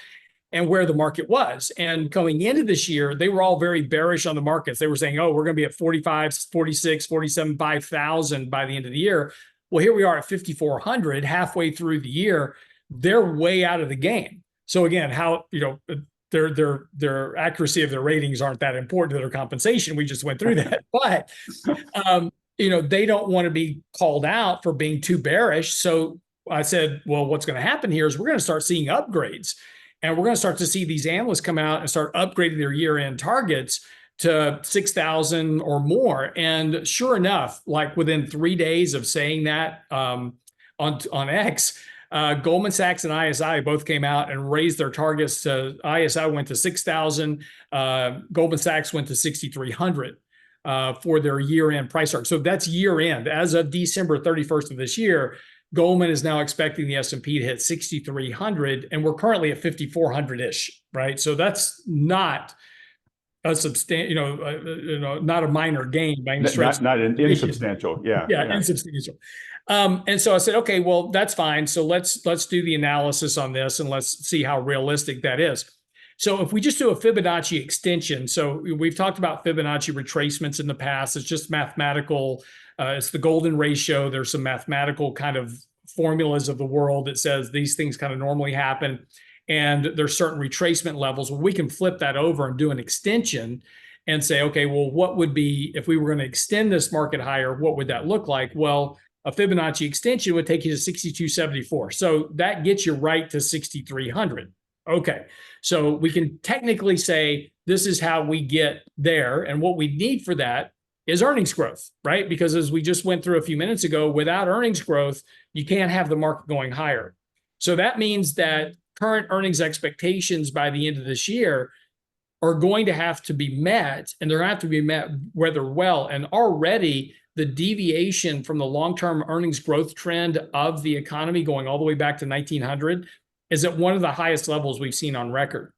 S1: and where the market was. And going into this year, they were all very bearish on the markets. They were saying, oh, we're going to be at 45, 46, 47, 5,000 by the end of the year. Well, here we are at 5,400 halfway through the year. They're way out of the game. So again, how, their accuracy of their ratings aren't that important to their compensation. We just went through that. But they don't want to be called out for being too bearish. So I said, well, what's going to happen here is we're going to start seeing upgrades, and we're going to start to see these analysts come out and start upgrading their year-end targets to 6,000 or more. And sure enough, like within 3 days of saying that on X, Goldman Sachs and ISI both came out and raised their targets. To ISI went to 6,000. Goldman Sachs went to 6,300 for their year-end price target. So that's year-end. As of December 31st of this year, Goldman is now expecting the S&P to hit 6,300, and we're currently at 5,400-ish, right? So that's not a not a minor gain by any stretch.
S2: Not an insubstantial, yeah.
S1: Insubstantial. And so I said, okay, well, that's fine. So let's do the analysis on this, and let's see how realistic that is. So if we just do a Fibonacci extension, so we've talked about Fibonacci retracements in the past. It's just mathematical. It's the golden ratio. There's some mathematical kind of formulas of the world that says these things kind of normally happen, and there's certain retracement levels. Well, we can flip that over and do an extension and say, okay, well, what would be, if we were going to extend this market higher, what would that look like? Well, a Fibonacci extension would take you to 6274. So that gets you right to 6,300. Okay, so we can technically say this is how we get there. And what we need for that is earnings growth, right? Because as we just went through a few minutes ago, without earnings growth, you can't have the market going higher. So that means that current earnings expectations by the end of this year are going to have to be met, and they're going to have to be met rather well. And already the deviation from the long-term earnings growth trend of the economy going all the way back to 1900 is at one of the highest levels we've seen on record.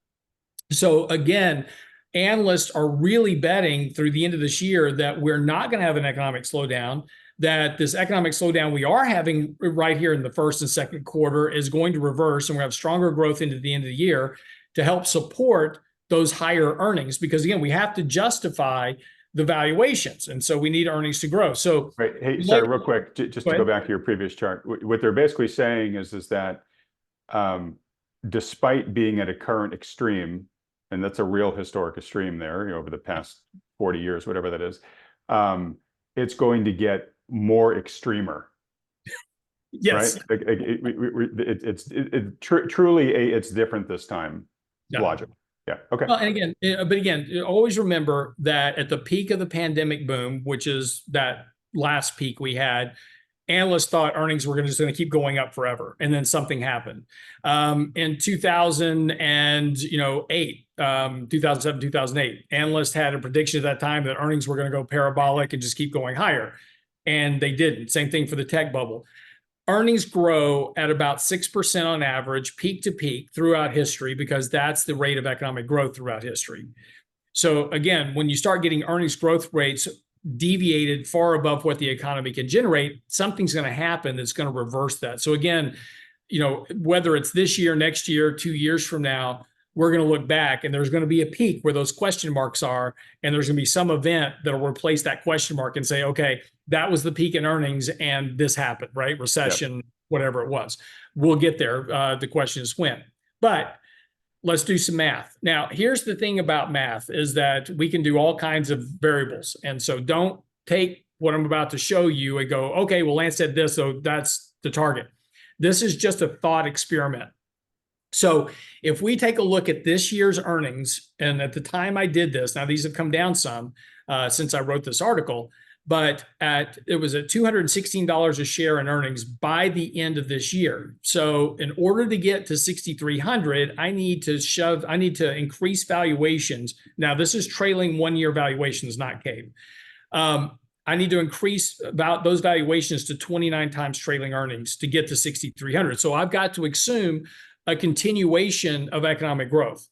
S1: So again, analysts are really betting through the end of this year that we're not going to have an economic slowdown, that this economic slowdown we are having right here in the first and second quarter is going to reverse, and we're going to have stronger growth into the end of the year to help support those higher earnings. Because again, we have to justify the valuations, and so we need earnings to grow. So,
S2: right. Hey, sorry, real quick, just to go back to your previous chart, what they're basically saying is that despite being at a current extreme, and that's a real historic extreme there, over the past 40 years, whatever that is, it's going to get more extremer.
S1: Yes,
S2: right? Truly it's different this time.
S1: Yeah.
S2: Logic. Yeah. Okay.
S1: Well, and again, always remember that at the peak of the pandemic boom, which is that last peak we had, analysts thought earnings were just going to keep going up forever, and then something happened. In 2008, 2007, 2008, analysts had a prediction at that time that earnings were going to go parabolic and just keep going higher, and they didn't. Same thing for the tech bubble. Earnings grow at about 6% on average, peak to peak throughout history, because that's the rate of economic growth throughout history. So again, when you start getting earnings growth rates deviated far above what the economy can generate, something's going to happen that's going to reverse that. So again, whether it's this year, next year, 2 years from now, we're going to look back and there's going to be a peak where those question marks are, and there's going to be some event that'll replace that question mark and say, okay, that was the peak in earnings and this happened, right? Recession, whatever it was. We'll get there. The question is when. But let's do some math. Now, here's the thing about math is that we can do all kinds of variables. And so don't take what I'm about to show you and go, okay, well, Lance said this, so that's the target. This is just a thought experiment. So if we take a look at this year's earnings, and at the time I did this, now these have come down some since I wrote this article, but it was at $216 a share in earnings by the end of this year. So in order to get to 6,300, I need to increase valuations. Now this is trailing 1 year valuations, not CAPE. I need to increase about those valuations to 29 times trailing earnings to get to 6,300. So I've got to assume a continuation of economic growth.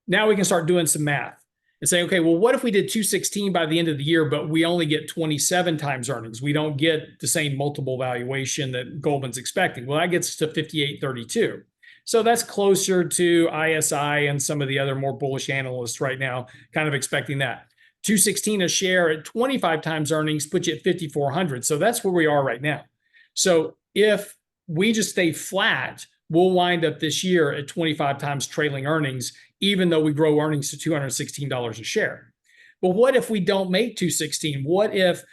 S1: Now we can start doing some math and say, okay, well, what if we did 216 by the end of the year, but we only get 27 times earnings? We don't get the same multiple valuation that Goldman's expecting. Well, that gets to 58.32. So that's closer to ISI and some of the other more bullish analysts right now, kind of expecting that. 216 a share at 25 times earnings puts you at 5,400. So that's where we are right now. So if we just stay flat we'll wind up this year at 25 times trailing earnings, even though we grow earnings to $216 a share. But what if we don't make 216? What if,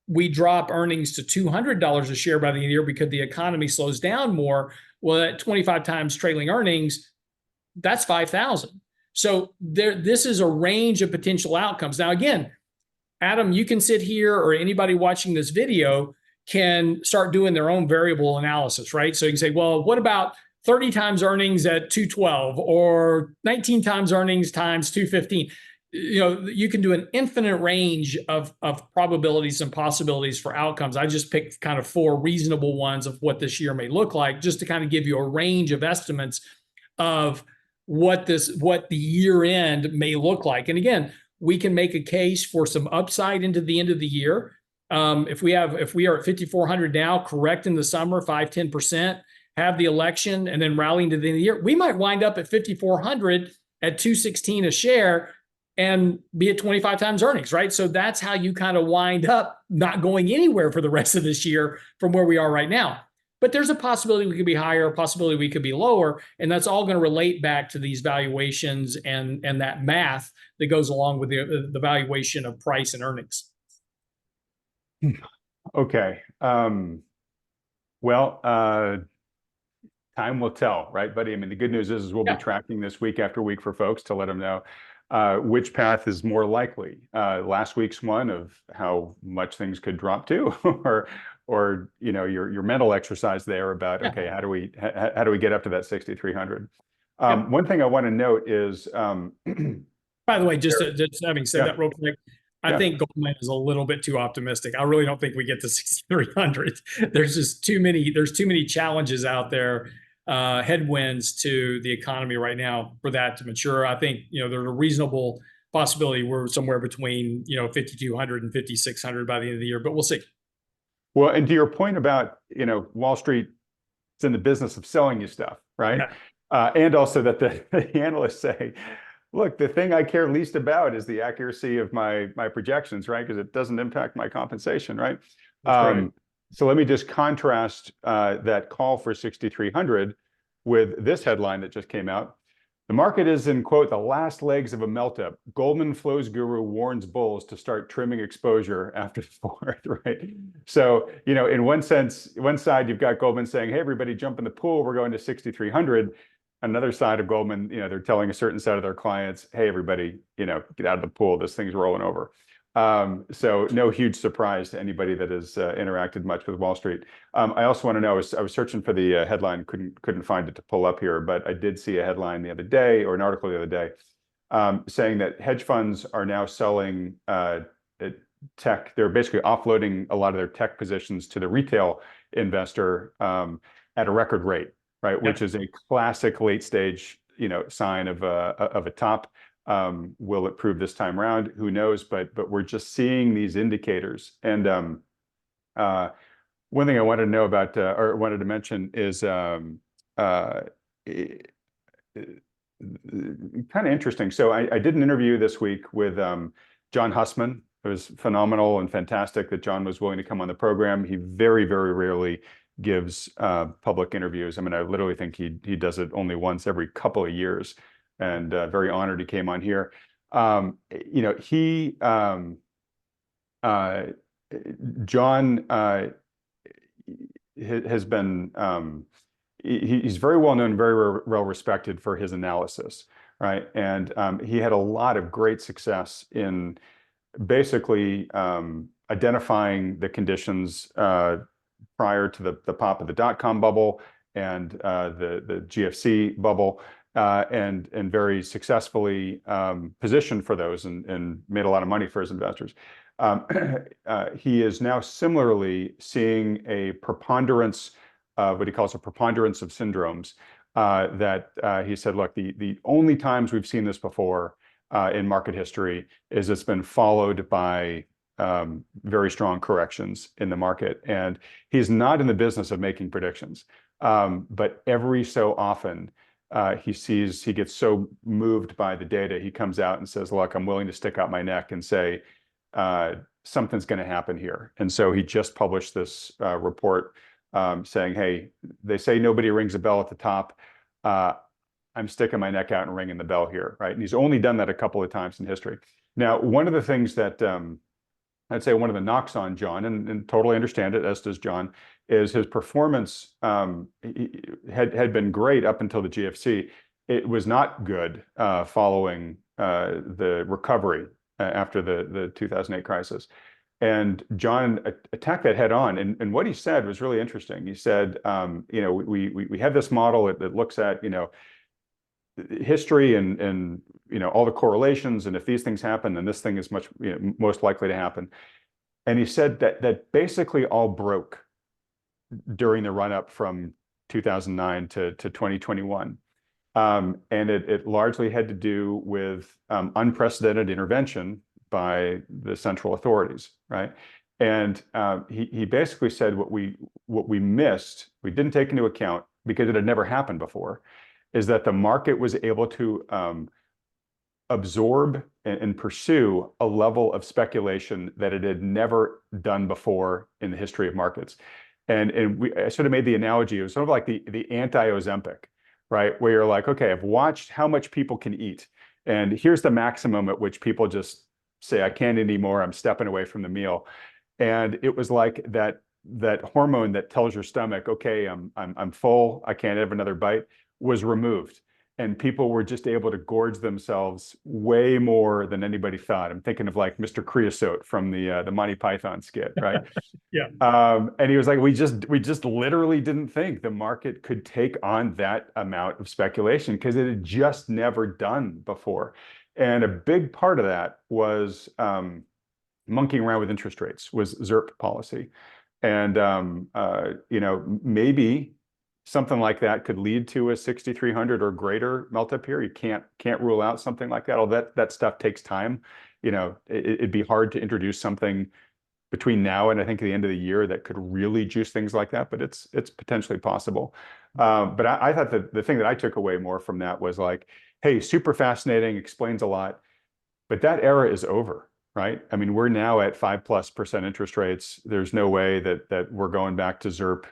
S1: we drop earnings to $200 a share by the end of the year because the economy slows down more? Well, at 25 times trailing earnings, that's 5,000. So this is a range of potential outcomes. Now, again, Adam, you can sit here, or anybody watching this video can start doing their own variable analysis, right? So you can say, well, what about 30 times earnings at 212 or 19 times earnings times 215? You can do an infinite range of probabilities and possibilities for outcomes. I just picked kind of 4 reasonable ones of what this year may look like, just to kind of give you a range of estimates of what the year end may look like. And again, we can make a case for some upside into the end of the year. If we are at 5,400 now, correct in the summer, 5-10%, have the election, and then rallying to the end of the year, we might wind up at 5,400 at 216 a share and be at 25 times earnings, right? So that's how you kind of wind up not going anywhere for the rest of this year from where we are right now. But there's a possibility we could be higher, a possibility we could be lower, and that's all going to relate back to these valuations and that math that goes along with the valuation of price and earnings.
S2: Okay. Well, time will tell, right, buddy? I mean, the good news is we'll be tracking this week after week for folks to let them know which path is more likely. Last week's one of how much things could drop to, or your mental exercise there about okay, how do we get up to that 6,300? One thing I want to note is,
S1: by the way, just having said that real quick, I think Goldman is a little bit too optimistic. I really don't think we get to 6,300. There's just too many challenges out there, headwinds to the economy right now for that to mature. I think there's a reasonable possibility we're somewhere between 5,200 and 5,600 by the end of the year, but we'll see.
S2: Well, and to your point about Wall Street is in the business of selling you stuff, right? And also that the analysts say, look, the thing I care least about is the accuracy of my projections, right? Because it doesn't impact my compensation, right? So let me just contrast that call for 6,300 with this headline that just came out. The market is in, quote, the last legs of a melt-up. Goldman flows guru warns bulls to start trimming exposure after the fourth, right? So, in one sense, one side, you've got Goldman saying, hey, everybody jump in the pool. We're going to 6,300. Another side of Goldman, they're telling a certain set of their clients, hey, everybody, get out of the pool. This thing's rolling over. So no huge surprise to anybody that has interacted much with Wall Street. I also want to know, I was searching for the headline, couldn't find it to pull up here, but I did see a headline the other day, or an article the other day, saying that hedge funds are now selling tech. They're basically offloading a lot of their tech positions to the retail investor at a record rate, right? Which is a classic late stage, sign of a top. Will it prove this time around? Who knows? But we're just seeing these indicators. And one thing I wanted to know about, or wanted to mention, is kind of interesting. So I did an interview this week with John Hussman. It was phenomenal and fantastic that John was willing to come on the program. He very, very rarely gives public interviews. I mean, I literally think he does it only once every couple of years. And very honored he came on here. John has been, he's very well known, very well respected for his analysis, right? And he had a lot of great success in basically identifying the conditions prior to the pop of the dot-com bubble and the GFC bubble. And very successfully positioned for those and made a lot of money for his investors. He is now similarly seeing a preponderance of what he calls a preponderance of syndromes that he said, look, the only times we've seen this before in market history is it's been followed by very strong corrections in the market. And he's not in the business of making predictions, but every so often, he gets so moved by the data, he comes out and says, look, I'm willing to stick out my neck and say, something's going to happen here. And so he just published this report saying, hey, they say nobody rings a bell at the top. I'm sticking my neck out and ringing the bell here, right? And he's only done that a couple of times in history. Now, one of the things that I'd say one of the knocks on John, and totally understand it, as does John, is his performance had been great up until the GFC. It was not good following the recovery after the 2008 crisis. And John attacked that head on. And what he said was really interesting. He said, we have this model that looks at, history and all the correlations, and if these things happen, then this thing is much most likely to happen. And he said that basically all broke during the run up from 2009 to 2021. And it largely had to do with unprecedented intervention by the central authorities, right? And he basically said what we missed, we didn't take into account because it had never happened before, is that the market was able to absorb and pursue a level of speculation that it had never done before in the history of markets. And I sort of made the analogy, it was sort of like the anti-Ozempic, right? Where you're like, okay, I've watched how much people can eat, and here's the maximum at which people just say, I can't anymore, I'm stepping away from the meal. And it was like that hormone that tells your stomach, okay, I'm full, I can't have another bite, was removed. And people were just able to gorge themselves way more than anybody thought. I'm thinking of like Mr. Creosote from the Monty Python skit, right?
S1: Yeah.
S2: And he was like, we just literally didn't think the market could take on that amount of speculation because it had just never done before. And a big part of that was monkeying around with interest rates, was ZIRP policy. And maybe something like that could lead to a 6,300 or greater melt up here. You can't rule out something like that. All that stuff takes time. It'd be hard to introduce something between now and I think the end of the year that could really juice things like that, but it's potentially possible. But I thought that the thing that I took away more from that was like, hey, super fascinating, explains a lot, but that era is over, right? I mean, we're now at 5+% interest rates. There's no way that we're going back to ZIRP,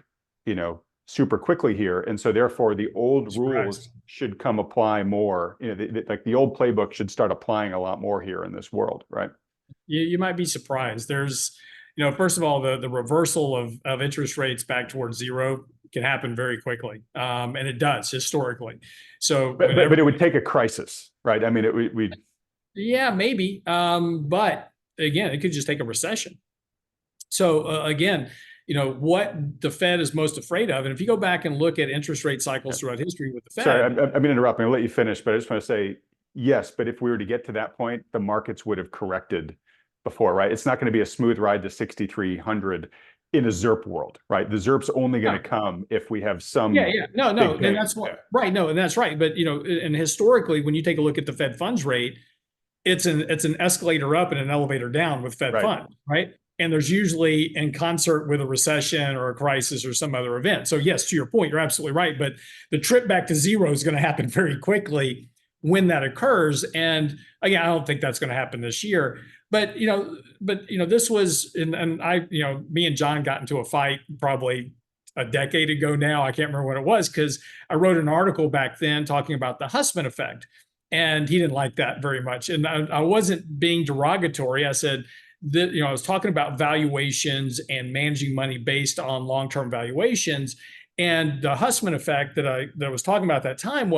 S2: super quickly here. And so therefore the old rules should come apply more, like the old playbook should start applying a lot more here in this world, right?
S1: You might be surprised. There's, first of all, the reversal of interest rates back towards zero can happen very quickly. And it does historically. So,
S2: but it would take a crisis, right? I mean,
S1: yeah, maybe. But again, it could just take a recession. So again, what the Fed is most afraid of. And if you go back and look at interest rate cycles throughout history with the Fed.
S2: Sorry, I'm interrupting. I'll let you finish, but I just want to say, yes, but if we were to get to that point, the markets would have corrected before, right? It's not going to be a smooth ride to 6,300 in a ZIRP world, right? The ZIRP's only going to come if we have some.
S1: No, and that's what, right. No, and that's right. But, and historically, when you take a look at the Fed funds rate, it's an escalator up and an elevator down with Fed funds, right? And there's usually in concert with a recession or a crisis or some other event. So yes, to your point, you're absolutely right. But the trip back to zero is going to happen very quickly when that occurs. And again, I don't think that's going to happen this year. But this was, and I, me and John got into a fight probably a decade ago now. I can't remember what it was because I wrote an article back then talking about the Hussman effect. And he didn't like that very much. And I wasn't being derogatory. I said that, I was talking about valuations and managing money based on long-term valuations. And the Hussman effect that I was talking about at that time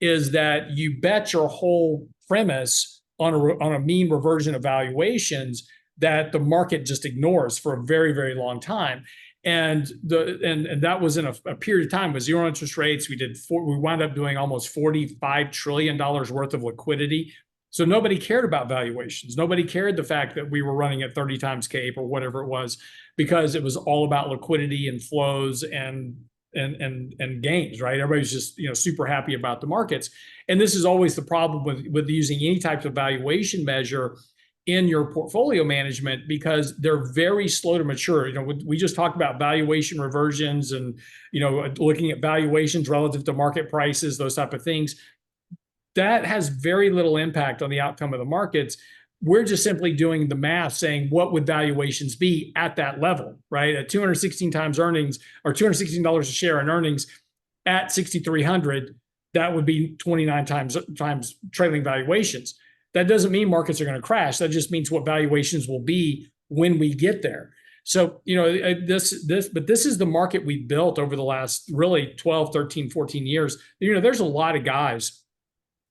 S1: is that you bet your whole premise on a mean reversion of valuations that the market just ignores for a very, very long time. And that was in a period of time with zero interest rates. We wound up doing almost $45 trillion worth of liquidity. So nobody cared about valuations. Nobody cared the fact that we were running at 30 times CAPE or whatever it was, because it was all about liquidity and flows and gains, right? Everybody's just super happy about the markets. And this is always the problem with using any type of valuation measure in your portfolio management, because they're very slow to mature. We just talked about valuation reversions and looking at valuations relative to market prices, those type of things. That has very little impact on the outcome of the markets. we're just simply doing the math saying what would valuations be at that level, right? At 216 times earnings or $216 a share in earnings at 6,300, that would be 29 times trailing valuations. That doesn't mean markets are going to crash. That just means what valuations will be when we get there. So, this is the market we built over the last really 12, 13, 14 years. There's a lot of guys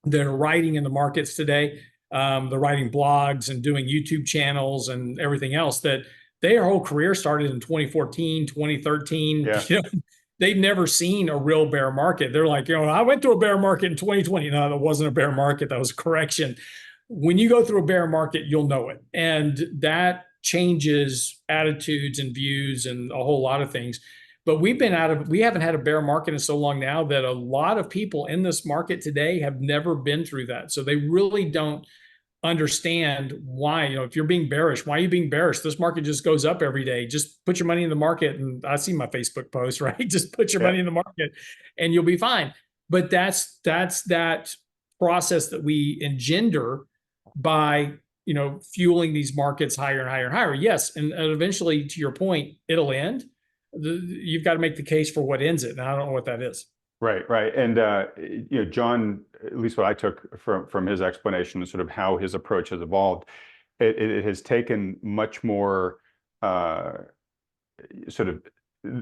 S1: that are writing in the markets today. They're writing blogs and doing YouTube channels and everything else that their whole career started in 2014, 2013.
S2: Yeah.
S1: They've never seen a real bear market. They're like, I went through a bear market in 2020. No, that wasn't a bear market. That was a correction. When you go through a bear market, you'll know it. And that changes attitudes and views and a whole lot of things. But we haven't had a bear market in so long now that a lot of people in this market today have never been through that. So they really don't understand why, if you're being bearish, why are you being bearish? This market just goes up every day. Just put your money in the market. And I see my Facebook post, right? Just put your money in the market and you'll be fine. But that's that process that we engender by, fueling these markets higher and higher and higher. Yes. And eventually, to your point, it'll end. You've got to make the case for what ends it. And I don't know what that is.
S2: Right, right. And John, at least what I took from his explanation is sort of how his approach has evolved. It has taken much more sort of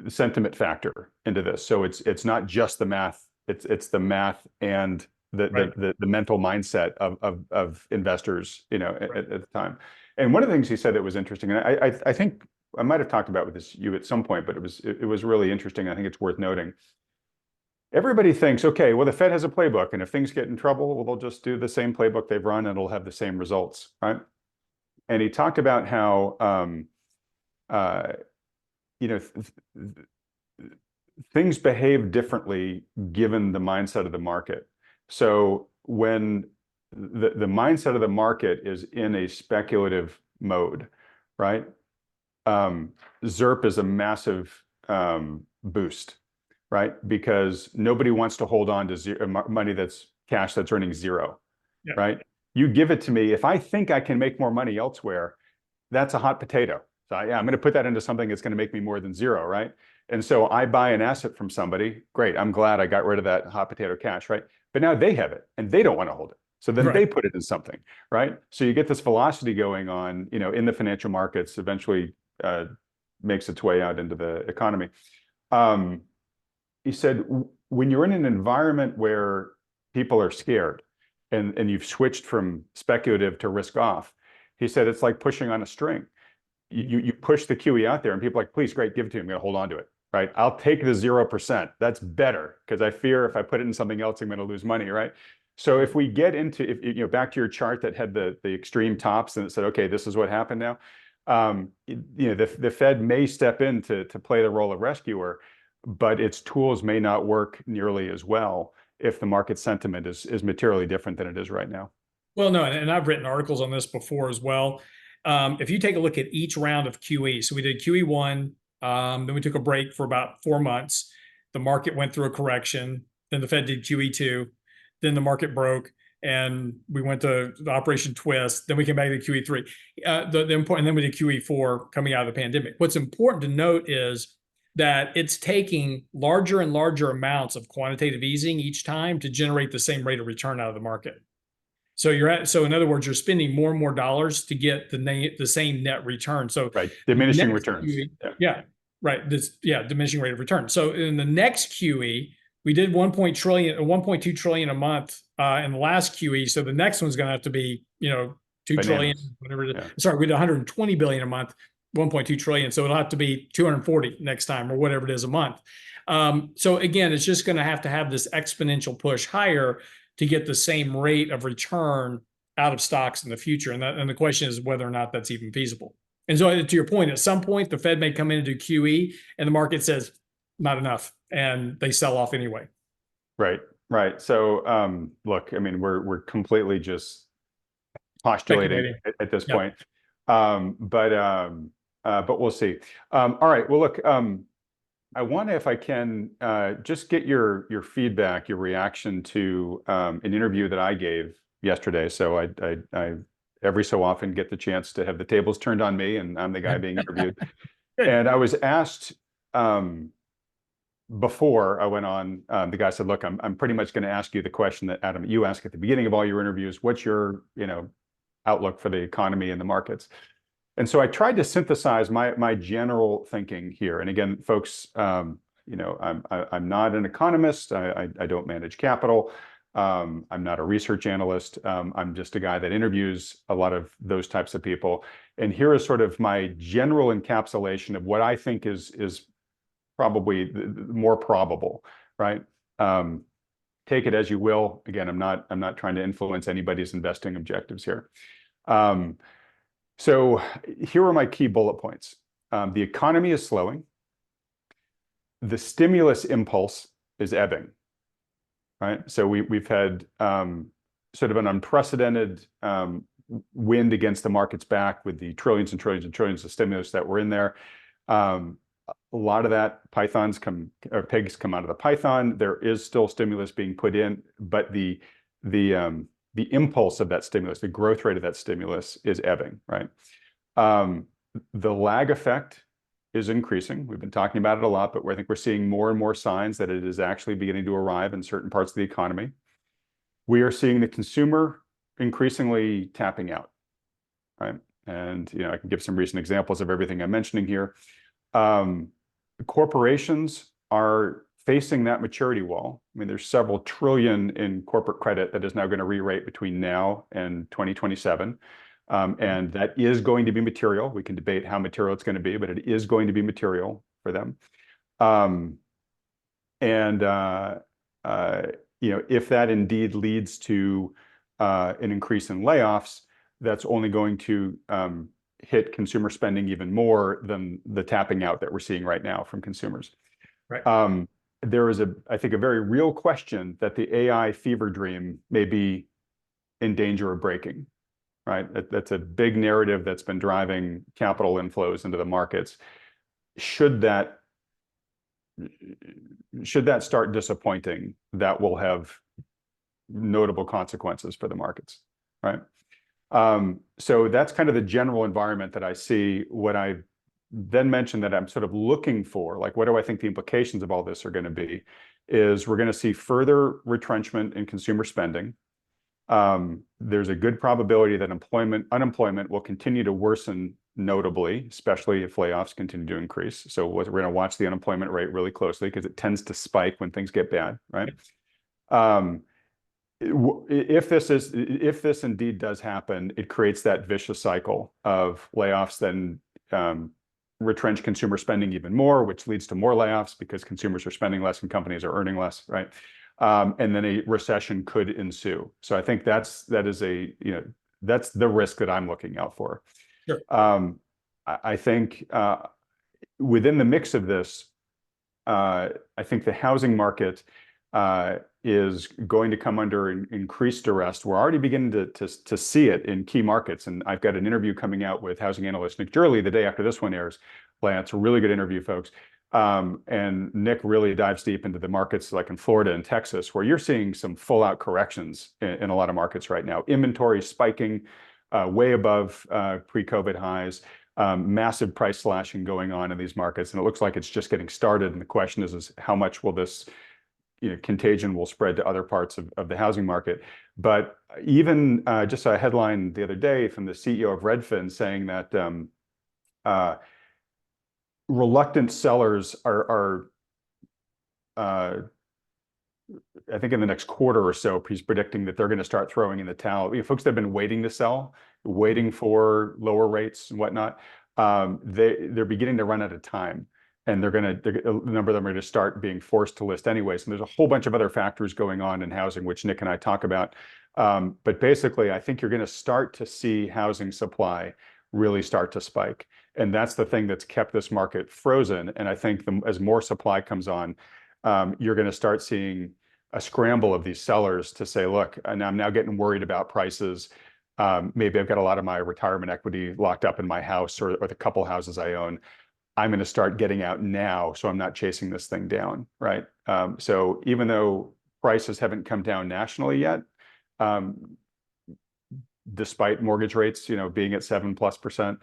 S2: sentiment factor into this. So it's not just the math, it's the math and the mental mindset of investors, at the time. And one of the things he said that was interesting, and I think I might have talked about with you at some point, but it was really interesting. I think it's worth noting. Everybody thinks, okay, well, the Fed has a playbook, and if things get in trouble, well, they'll just do the same playbook they've run, and it'll have the same results, right? And he talked about how, things behave differently given the mindset of the market. So when the mindset of the market is in a speculative mode, right? ZIRP is a massive boost, right? Because nobody wants to hold on to money cash that's earning zero, right? You give it to me. If I think I can make more money elsewhere, that's a hot potato. So I'm going to put that into something that's going to make me more than zero, right? And so I buy an asset from somebody. Great. I'm glad I got rid of that hot potato cash, right? But now they have it and they don't want to hold it. So then they put it in something, right? So you get this velocity going on, in the financial markets, eventually makes its way out into the economy. He said, when you're in an environment where people are scared and you've switched from speculative to risk off, he said, it's like pushing on a string. You push the QE out there and people are like, please, great, give it to me. I'm going to hold on to it, right? I'll take the 0%. That's better because I fear if I put it in something else, I'm going to lose money, right? So if we get into, back to your chart that had the extreme tops and it said, okay, this is what happened now. The Fed may step in to play the role of rescuer, but its tools may not work nearly as well if the market sentiment is materially different than it is right now.
S1: Well, no, and I've written articles on this before as well. If you take a look at each round of QE, so we did QE1, then we took a break for about 4 months. The market went through a correction. Then the Fed did QE2. Then the market broke, and we went to the Operation Twist. Then we came back to QE3. And then we did QE4 coming out of the pandemic. What's important to note is that it's taking larger and larger amounts of quantitative easing each time to generate the same rate of return out of the market. So in other words, you're spending more and more dollars to get the same net return. So
S2: diminishing returns.
S1: Diminishing rate of return. So in the next QE, we did 1.2 trillion a month in the last QE. So the next one's going to have to be 2 trillion, whatever it is. Yeah. Sorry, we did 120 billion a month, 1.2 trillion. So it'll have to be 240 next time or whatever it is a month. So again, it's just going to have this exponential push higher to get the same rate of return out of stocks in the future. And the question is whether or not that's even feasible. And so to your point, at some point, the Fed may come in and do QE and the market says, not enough, and they sell off anyway.
S2: Right. So look, I mean, we're completely just postulating at this point. But we'll see. All right. Well, look, I want to, if I can, just get your feedback, your reaction to an interview that I gave yesterday. So I every so often get the chance to have the tables turned on me, and I'm the guy being interviewed.
S1: Good.
S2: And I was asked before I went on, the guy said, "Look, I'm pretty much going to ask you the question that Adam, you ask at the beginning of all your interviews. What's your, outlook for the economy and the markets?" And so I tried to synthesize my general thinking here. And again, folks, I'm not an economist. I don't manage capital. I'm not a research analyst. I'm just a guy that interviews a lot of those types of people. And here is sort of my general encapsulation of what I think is probably more probable, right? Take it as you will. Again, I'm not trying to influence anybody's investing objectives here. So here are my key bullet points. The economy is slowing. The stimulus impulse is ebbing, right? So we've had sort of an unprecedented wind against the market's back with the trillions and trillions and trillions of stimulus that were in there. A lot of that pigs come out of the python. There is still stimulus being put in, but the impulse of that stimulus, the growth rate of that stimulus is ebbing, right? The lag effect is increasing. We've been talking about it a lot, but I think we're seeing more and more signs that it is actually beginning to arrive in certain parts of the economy. We are seeing the consumer increasingly tapping out, right? And I can give some recent examples of everything I'm mentioning here. Corporations are facing that maturity wall. I mean, there's several trillion in corporate credit that is now going to re-rate between now and 2027. And that is going to be material. We can debate how material it's going to be, but it is going to be material for them. If that indeed leads to an increase in layoffs, that's only going to hit consumer spending even more than the tapping out that we're seeing right now from consumers.
S1: Right.
S2: There is I think, a very real question that the AI fever dream may be in danger of breaking, right? That's a big narrative that's been driving capital inflows into the markets. Should that start disappointing, that will have notable consequences for the markets, right? So that's kind of the general environment that I see. What I then mentioned that I'm sort of looking for, like, what do I think the implications of all this are going to be, is we're going to see further retrenchment in consumer spending. There's a good probability that unemployment will continue to worsen notably, especially if layoffs continue to increase. So we're going to watch the unemployment rate really closely because it tends to spike when things get bad, right? If this indeed does happen, it creates that vicious cycle of layoffs, then retrench consumer spending even more, which leads to more layoffs because consumers are spending less and companies are earning less, right? And then a recession could ensue. So I think that's the risk that I'm looking out for.
S1: Sure.
S2: I think within the mix of this, I think the housing market is going to come under increased duress. We're already beginning to see it in key markets. And I've got an interview coming out with housing analyst Nick Gurley the day after this one airs. It's a really good interview, folks. And Nick really dives deep into the markets like in Florida and Texas, where you're seeing some full out corrections in a lot of markets right now. Inventory spiking way above pre-COVID highs. Massive price slashing going on in these markets. And it looks like it's just getting started. And the question is how much will this contagion will spread to other parts of the housing market. But even just a headline the other day from the CEO of Redfin saying that reluctant sellers are I think in the next quarter or so, he's predicting that they're going to start throwing in the towel. Folks that have been waiting to sell, waiting for lower rates and whatnot, they're beginning to run out of time. And a number of them are going to start being forced to list anyways. And there's a whole bunch of other factors going on in housing, which Nick and I talk about. But basically, I think you're going to start to see housing supply really start to spike. And that's the thing that's kept this market frozen. And I think as more supply comes on, you're going to start seeing a scramble of these sellers to say, look, and I'm now getting worried about prices. Maybe I've got a lot of my retirement equity locked up in my house or the couple houses I own. I'm going to start getting out now, so I'm not chasing this thing down, right? So even though prices haven't come down nationally yet, despite mortgage rates, being at 7+%.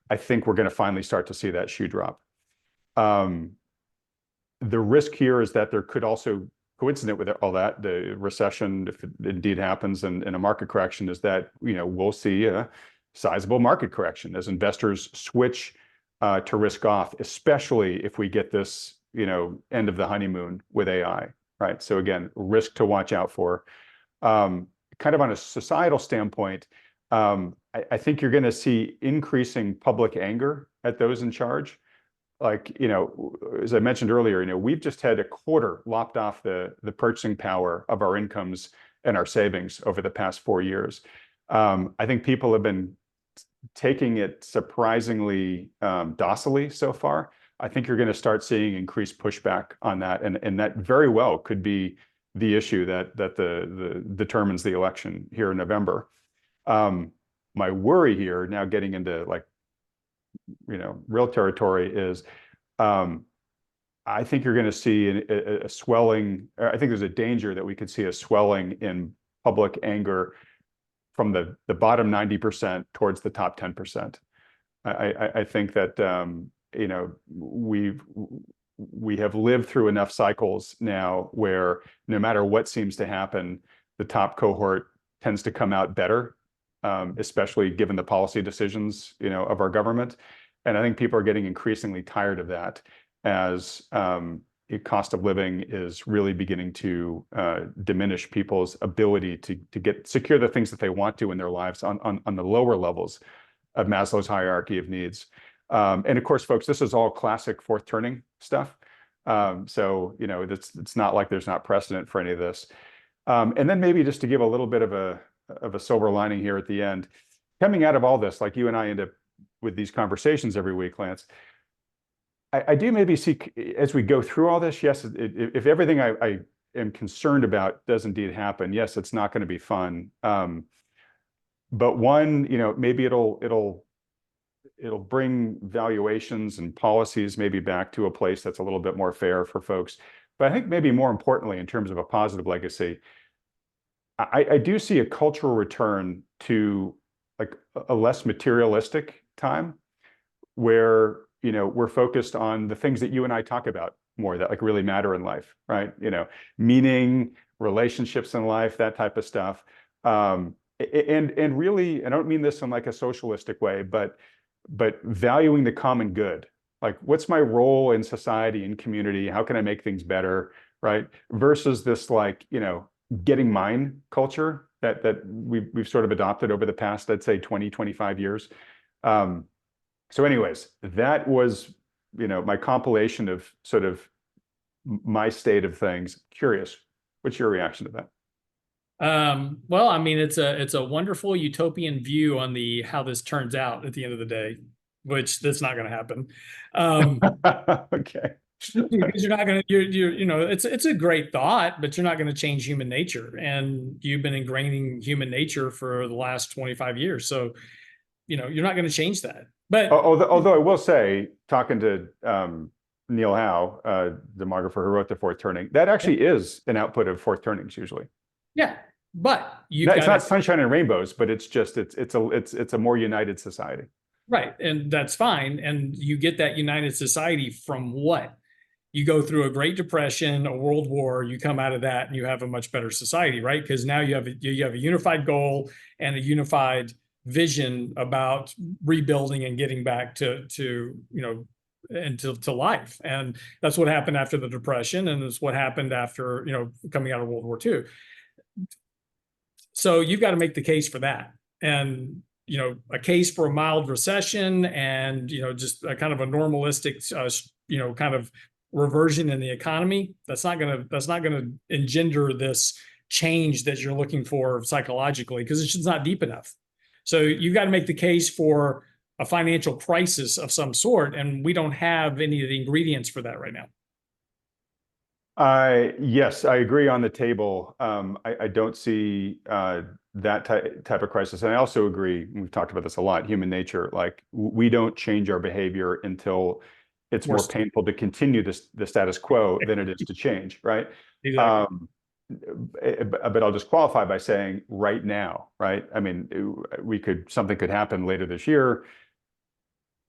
S2: I think we're going to finally start to see that shoe drop. The risk here is that there could also, coincident with all that, the recession, if it indeed happens, and a market correction, is that we'll see a sizable market correction as investors switch to risk off, especially if we get this end of the honeymoon with AI, right? So again, risk to watch out for. Kind of on a societal standpoint, I think you're going to see increasing public anger at those in charge. Like, as I mentioned earlier, we've just had a quarter lopped off the purchasing power of our incomes and our savings over the past 4 years. I think people have been taking it surprisingly docilely so far. I think you're going to start seeing increased pushback on that, and that very well could be the issue that determines the election here in November. My worry here, now getting into real territory, is I think you're going to see a swelling. I think there's a danger that we could see a swelling in public anger from the bottom 90% towards the top 10%. I think that we have lived through enough cycles now where no matter what seems to happen, the top cohort tends to come out better, especially given the policy decisions of our government. And I think people are getting increasingly tired of that, as cost of living is really beginning to diminish people's ability to secure the things that they want to in their lives on the lower levels of Maslow's hierarchy of needs. And of course, folks, this is all classic fourth turning stuff. So it's not like there's not precedent for any of this. And then maybe just to give a little bit of a silver lining here at the end, coming out of all this, like you and I end up with these conversations every week, Lance, I do maybe see, as we go through all this, yes, if everything I am concerned about does indeed happen, yes, it's not going to be fun. But one, maybe it'll bring valuations and policies maybe back to a place that's a little bit more fair for folks. But I think maybe more importantly, in terms of a positive legacy, I do see a cultural return to like a less materialistic time, where we're focused on the things that you and I talk about more, that like really matter in life, right? Meaning, relationships in life, that type of stuff. And really, I don't mean this in like a socialistic way, but valuing the common good. Like, what's my role in society and community? How can I make things better, right? Versus this getting mine culture that we've sort of adopted over the past, I'd say 20, 25 years. So anyways, that was, my compilation of sort of my state of things. Curious, what's your reaction to that?
S1: Well, I mean, it's a wonderful utopian view on how this turns out at the end of the day, which that's not going to happen.
S2: Okay.
S1: Because you're not going to, it's a great thought, but you're not going to change human nature. And you've been ingraining human nature for the last 25 years. So, you're not going to change that. But
S2: although I will say, talking to Neil Howe, demographer who wrote The Fourth Turning, that actually is an output of fourth turnings usually.
S1: Yeah, but
S2: it's not sunshine and rainbows, but it's just it's a more united society.
S1: Right, and that's fine. And you get that united society from what? You go through a Great Depression, a World War, you come out of that and you have a much better society, right? Because now you have a unified goal and a unified vision about rebuilding and getting back to life. And that's what happened after the Depression, and it's what happened after coming out of World War II. So you've got to make the case for that, and a case for a mild recession, and just a kind of a normalistic kind of reversion in the economy. That's not gonna engender this change that you're looking for psychologically, because it's just not deep enough. So you've got to make the case for a financial crisis of some sort, and we don't have any of the ingredients for that right now.
S2: Yes, I agree on the table. I don't see that type of crisis. And I also agree, we've talked about this a lot, human nature, like we don't change our behavior until it's more painful to continue the status quo than it is to change, right?
S1: Exactly.
S2: but I'll just qualify by saying right now, right? I mean, something could happen later this year.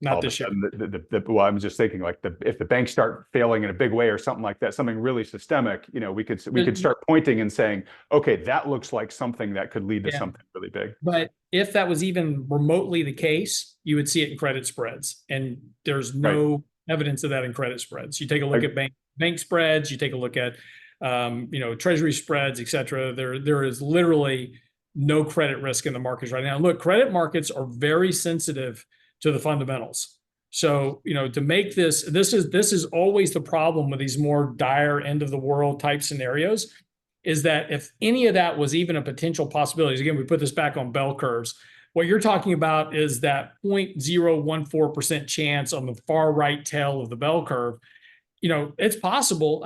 S1: Not
S2: All of a
S1: this year.
S2: sudden, well, I'm just thinking like if the banks start failing in a big way or something like that, something really systemic, we could start pointing and saying, okay, that looks like something that could lead to
S1: Yeah.
S2: something really big.
S1: But if that was even remotely the case, you would see it in credit spreads. And there's
S2: Right.
S1: no evidence of that in credit spreads. You take a look at bank spreads, you take a look at treasury spreads, et cetera. There is literally no credit risk in the markets right now. Look, credit markets are very sensitive to the fundamentals. So, to make this is always the problem with these more dire end of the world type scenarios, is that if any of that was even a potential possibility, again, we put this back on bell curves. What you're talking about is that 0.014% chance on the far right tail of the bell curve. It's possible.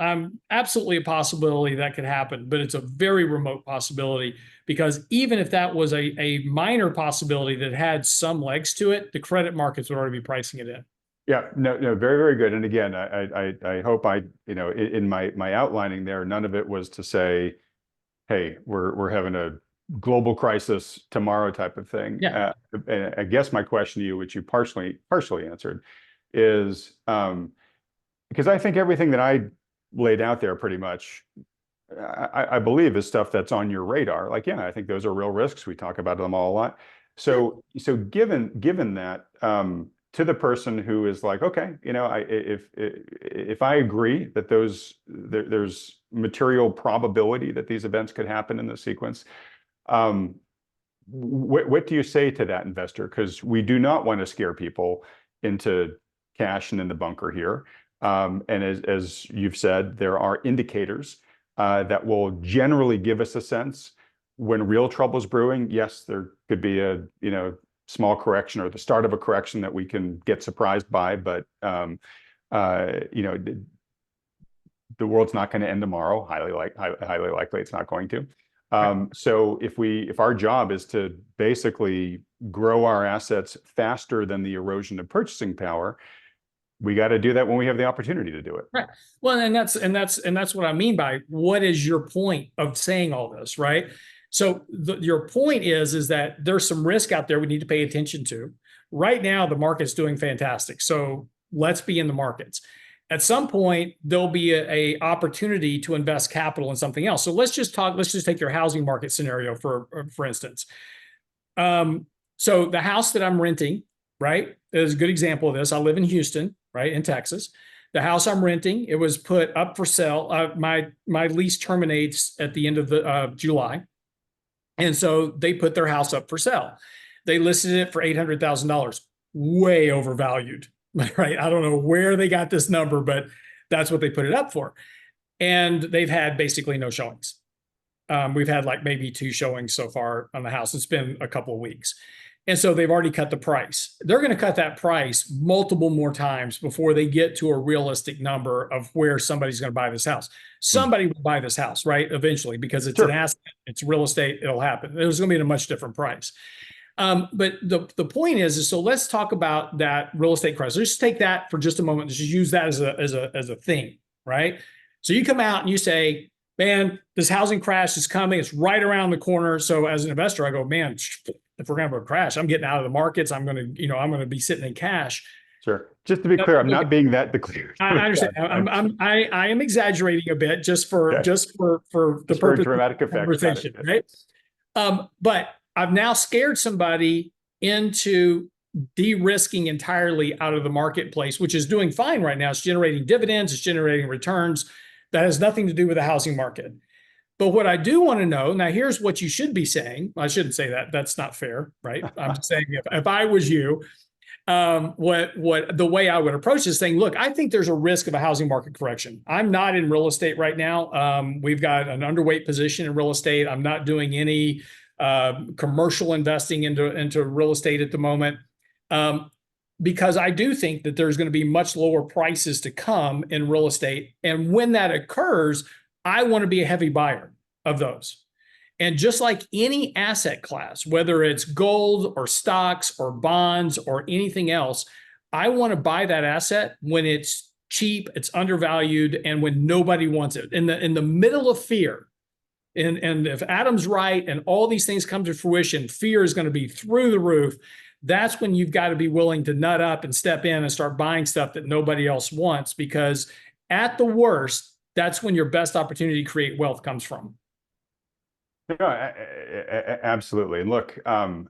S1: Absolutely a possibility that could happen, but it's a very remote possibility, because even if that was a minor possibility that had some legs to it, the credit markets would already be pricing it in.
S2: Yeah, no, very, very good. And again, I hope in my outlining there, none of it was to say, hey, we're having a global crisis tomorrow type of thing.
S1: Yeah.
S2: I guess my question to you, which you partially answered, is because I think everything that I laid out there pretty much, I believe is stuff that's on your radar. Like, yeah, I think those are real risks. We talk about them all a lot. So given that, to the person who is like, okay, if I agree that there's material probability that these events could happen in the sequence, what do you say to that investor? Because we do not want to scare people into cash and in the bunker here. And as you've said, there are indicators that will generally give us a sense when real trouble is brewing. Yes, there could be a small correction or the start of a correction that we can get surprised by, but the world's not going to end tomorrow. Highly likely it's not going to. So if our job is to basically grow our assets faster than the erosion of purchasing power, we got to do that when we have the opportunity to do it.
S1: Right. Well, and that's what I mean by, what is your point of saying all this, right? So your point is that there's some risk out there we need to pay attention to. Right now, the market's doing fantastic. So let's be in the markets. At some point, there'll be a opportunity to invest capital in something else. So let's just take your housing market scenario for instance. So the house that I'm renting, right, is a good example of this. I live in Houston, right, in Texas. The house I'm renting, it was put up for sale. My lease terminates at the end of July. And so they put their house up for sale. They listed it for $800,000, way overvalued, right? I don't know where they got this number, but that's what they put it up for. And they've had basically no showings. We've had like maybe 2 showings so far on the house. It's been a couple of weeks. And so they've already cut the price. They're going to cut that price multiple more times before they get to a realistic number of where somebody's going to buy this house. Somebody will buy this house, right, eventually, because it's an asset, it's real estate, it'll happen. There's going to be at a much different price. But the point is so let's talk about that real estate crisis. Let's just take that for just a moment. Let's just use that as a thing, right? So you come out and you say, man, this housing crash is coming. It's right around the corner. So as an investor, I go, man, if we're going to have a crash, I'm getting out of the markets. I'm going to be sitting in cash.
S2: Sure. Just to be clear, I'm not being that clear.
S1: I understand. I am exaggerating a bit just for the purpose
S2: dramatic
S1: of conversation, right? But I've now scared somebody into de-risking entirely out of the marketplace, which is doing fine right now. It's generating dividends. It's generating returns. That has nothing to do with the housing market. But what I do want to know, now here's what you should be saying. I shouldn't say that. That's not fair, right? I'm just saying if I was you, what the way I would approach this thing, look, I think there's a risk of a housing market correction. I'm not in real estate right now. We've got an underweight position in real estate. I'm not doing any commercial investing into real estate at the moment. Because I do think that there's going to be much lower prices to come in real estate. And when that occurs, I want to be a heavy buyer of those. And just like any asset class, whether it's gold or stocks or bonds or anything else, I want to buy that asset when it's cheap, it's undervalued, and when nobody wants it. In the middle of fear, And if Adam's right and all these things come to fruition, fear is going to be through the roof. That's when you've got to be willing to nut up and step in and start buying stuff that nobody else wants, because at the worst, that's when your best opportunity to create wealth comes from.
S2: No, absolutely. And look,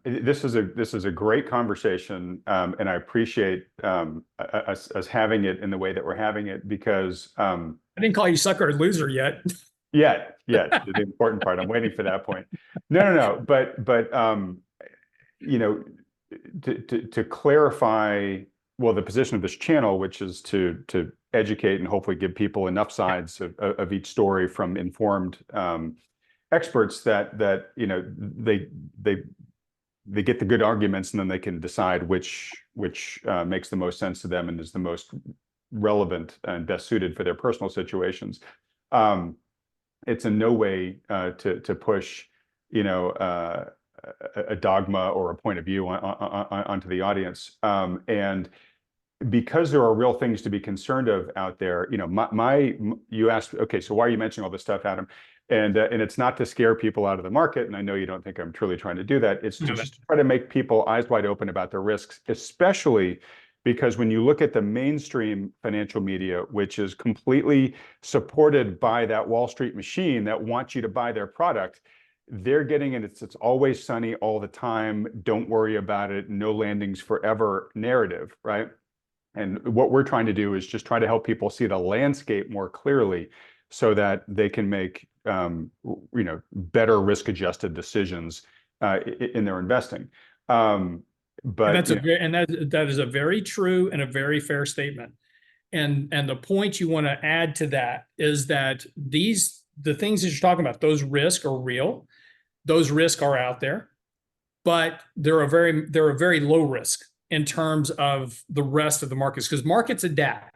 S2: this is a great conversation, and I appreciate us having it in the way that we're having it, because
S1: I didn't call you sucker or loser yet.
S2: yet the important part. I'm waiting for that point. No. But you know, to clarify, well, the position of this channel, which is to educate and hopefully give people enough sides of each story from informed experts that you know they get the good arguments, and then they can decide which makes the most sense to them and is the most relevant and best suited for their personal situations. It's in no way to push, you know, a dogma or a point of view onto the audience. And because there are real things to be concerned of out there, you know, you asked, okay, so why are you mentioning all this stuff, Adam? And it's not to scare people out of the market. And I know you don't think I'm truly trying to do that. It's to just try to make people eyes wide open about the risks, especially because when you look at the mainstream financial media, which is completely supported by that Wall Street machine that wants you to buy their product, they're getting it. It's always sunny all the time. Don't worry about it. No landings forever narrative, right? And what we're trying to do is just try to help people see the landscape more clearly, so that they can make you know, better risk-adjusted decisions in their investing. But
S1: that is a very true and a very fair statement. And the point you want to add to that is that the things that you're talking about, those risks are real. Those risks are out there, but they're a very low risk in terms of the rest of the markets, because markets adapt.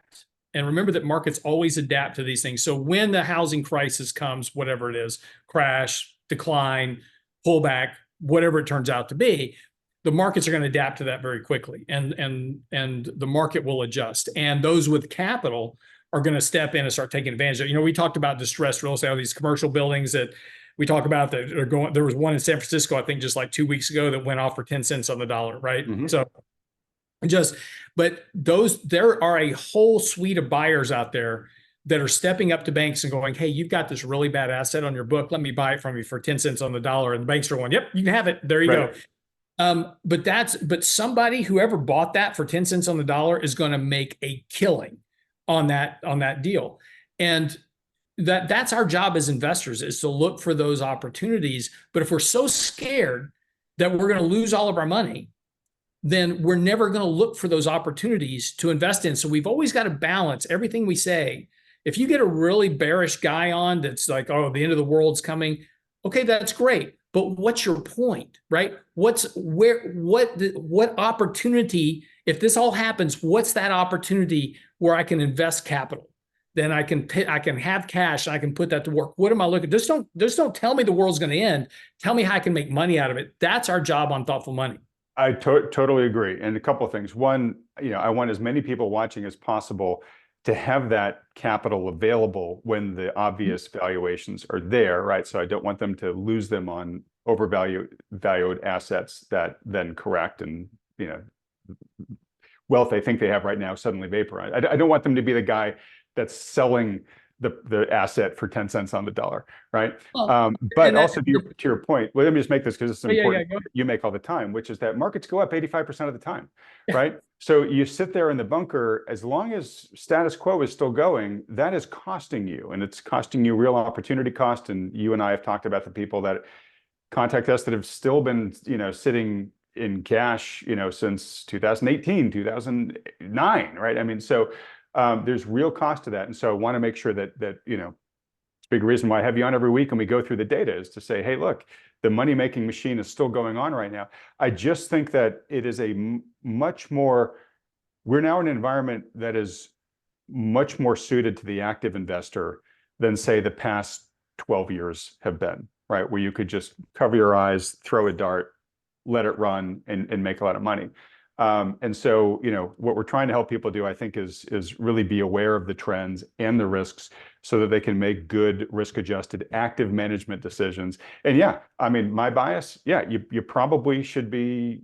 S1: And remember that markets always adapt to these things. So when the housing crisis comes, whatever it is, crash, decline, pullback, whatever it turns out to be, the markets are going to adapt to that very quickly, and the market will adjust. And those with capital are going to step in and start taking advantage of it. You know, we talked about distressed real estate, all these commercial buildings that we talk about that are going. There was one in San Francisco, I think, just like 2 weeks ago, that went off for 10 cents on the dollar, right?
S2: mm-hmm.
S1: So but there are a whole suite of buyers out there that are stepping up to banks and going, hey, you've got this really bad asset on your book. Let me buy it from you for 10 cents on the dollar. And the banks are going, yep, you can have it. There you go. But somebody, whoever bought that for 10 cents on the dollar, is going to make a killing on that deal. And that's our job as investors, is to look for those opportunities. But if we're so scared that we're going to lose all of our money, then we're never going to look for those opportunities to invest in. So we've always got to balance everything we say. If you get a really bearish guy on that's like, oh, the end of the world's coming, okay, that's great. But what's your point, right? What opportunity, if this all happens, what's that opportunity where I can invest capital? Then I can have cash and I can put that to work. What am I looking? Just don't tell me the world's going to end. Tell me how I can make money out of it. That's our job on Thoughtful Money.
S2: I totally agree. And a couple of things. One, you know, I want as many people watching as possible to have that capital available when the obvious valuations are there, right? So I don't want them to lose them on valued assets that then correct, and, you know, wealth they think they have right now suddenly vaporize. I don't want them to be the guy that's selling the asset for 10 cents on the dollar, right? But also to your point, well, let me just make this because it's important. You make all the time, which is that markets go up 85% of the time, right? So you sit there in the bunker, as long as status quo is still going, that is costing you, and it's costing you real opportunity cost. And you and I have talked about the people that contact us that have still been, you know, sitting in cash, you know, since 2018, 2009, right? I mean, so there's real cost to that. And so I want to make sure that, you know, it's a big reason why I have you on every week and we go through the data, is to say, hey, look, the money-making machine is still going on right now. I just think that it is much more, we're now in an environment that is much more suited to the active investor than, say, the past 12 years have been, right? Where you could just cover your eyes, throw a dart, let it run, and make a lot of money. And so, what we're trying to help people do, I think, is really be aware of the trends and the risks so that they can make good risk-adjusted active management decisions. And yeah, I mean, my bias, yeah, you probably should be,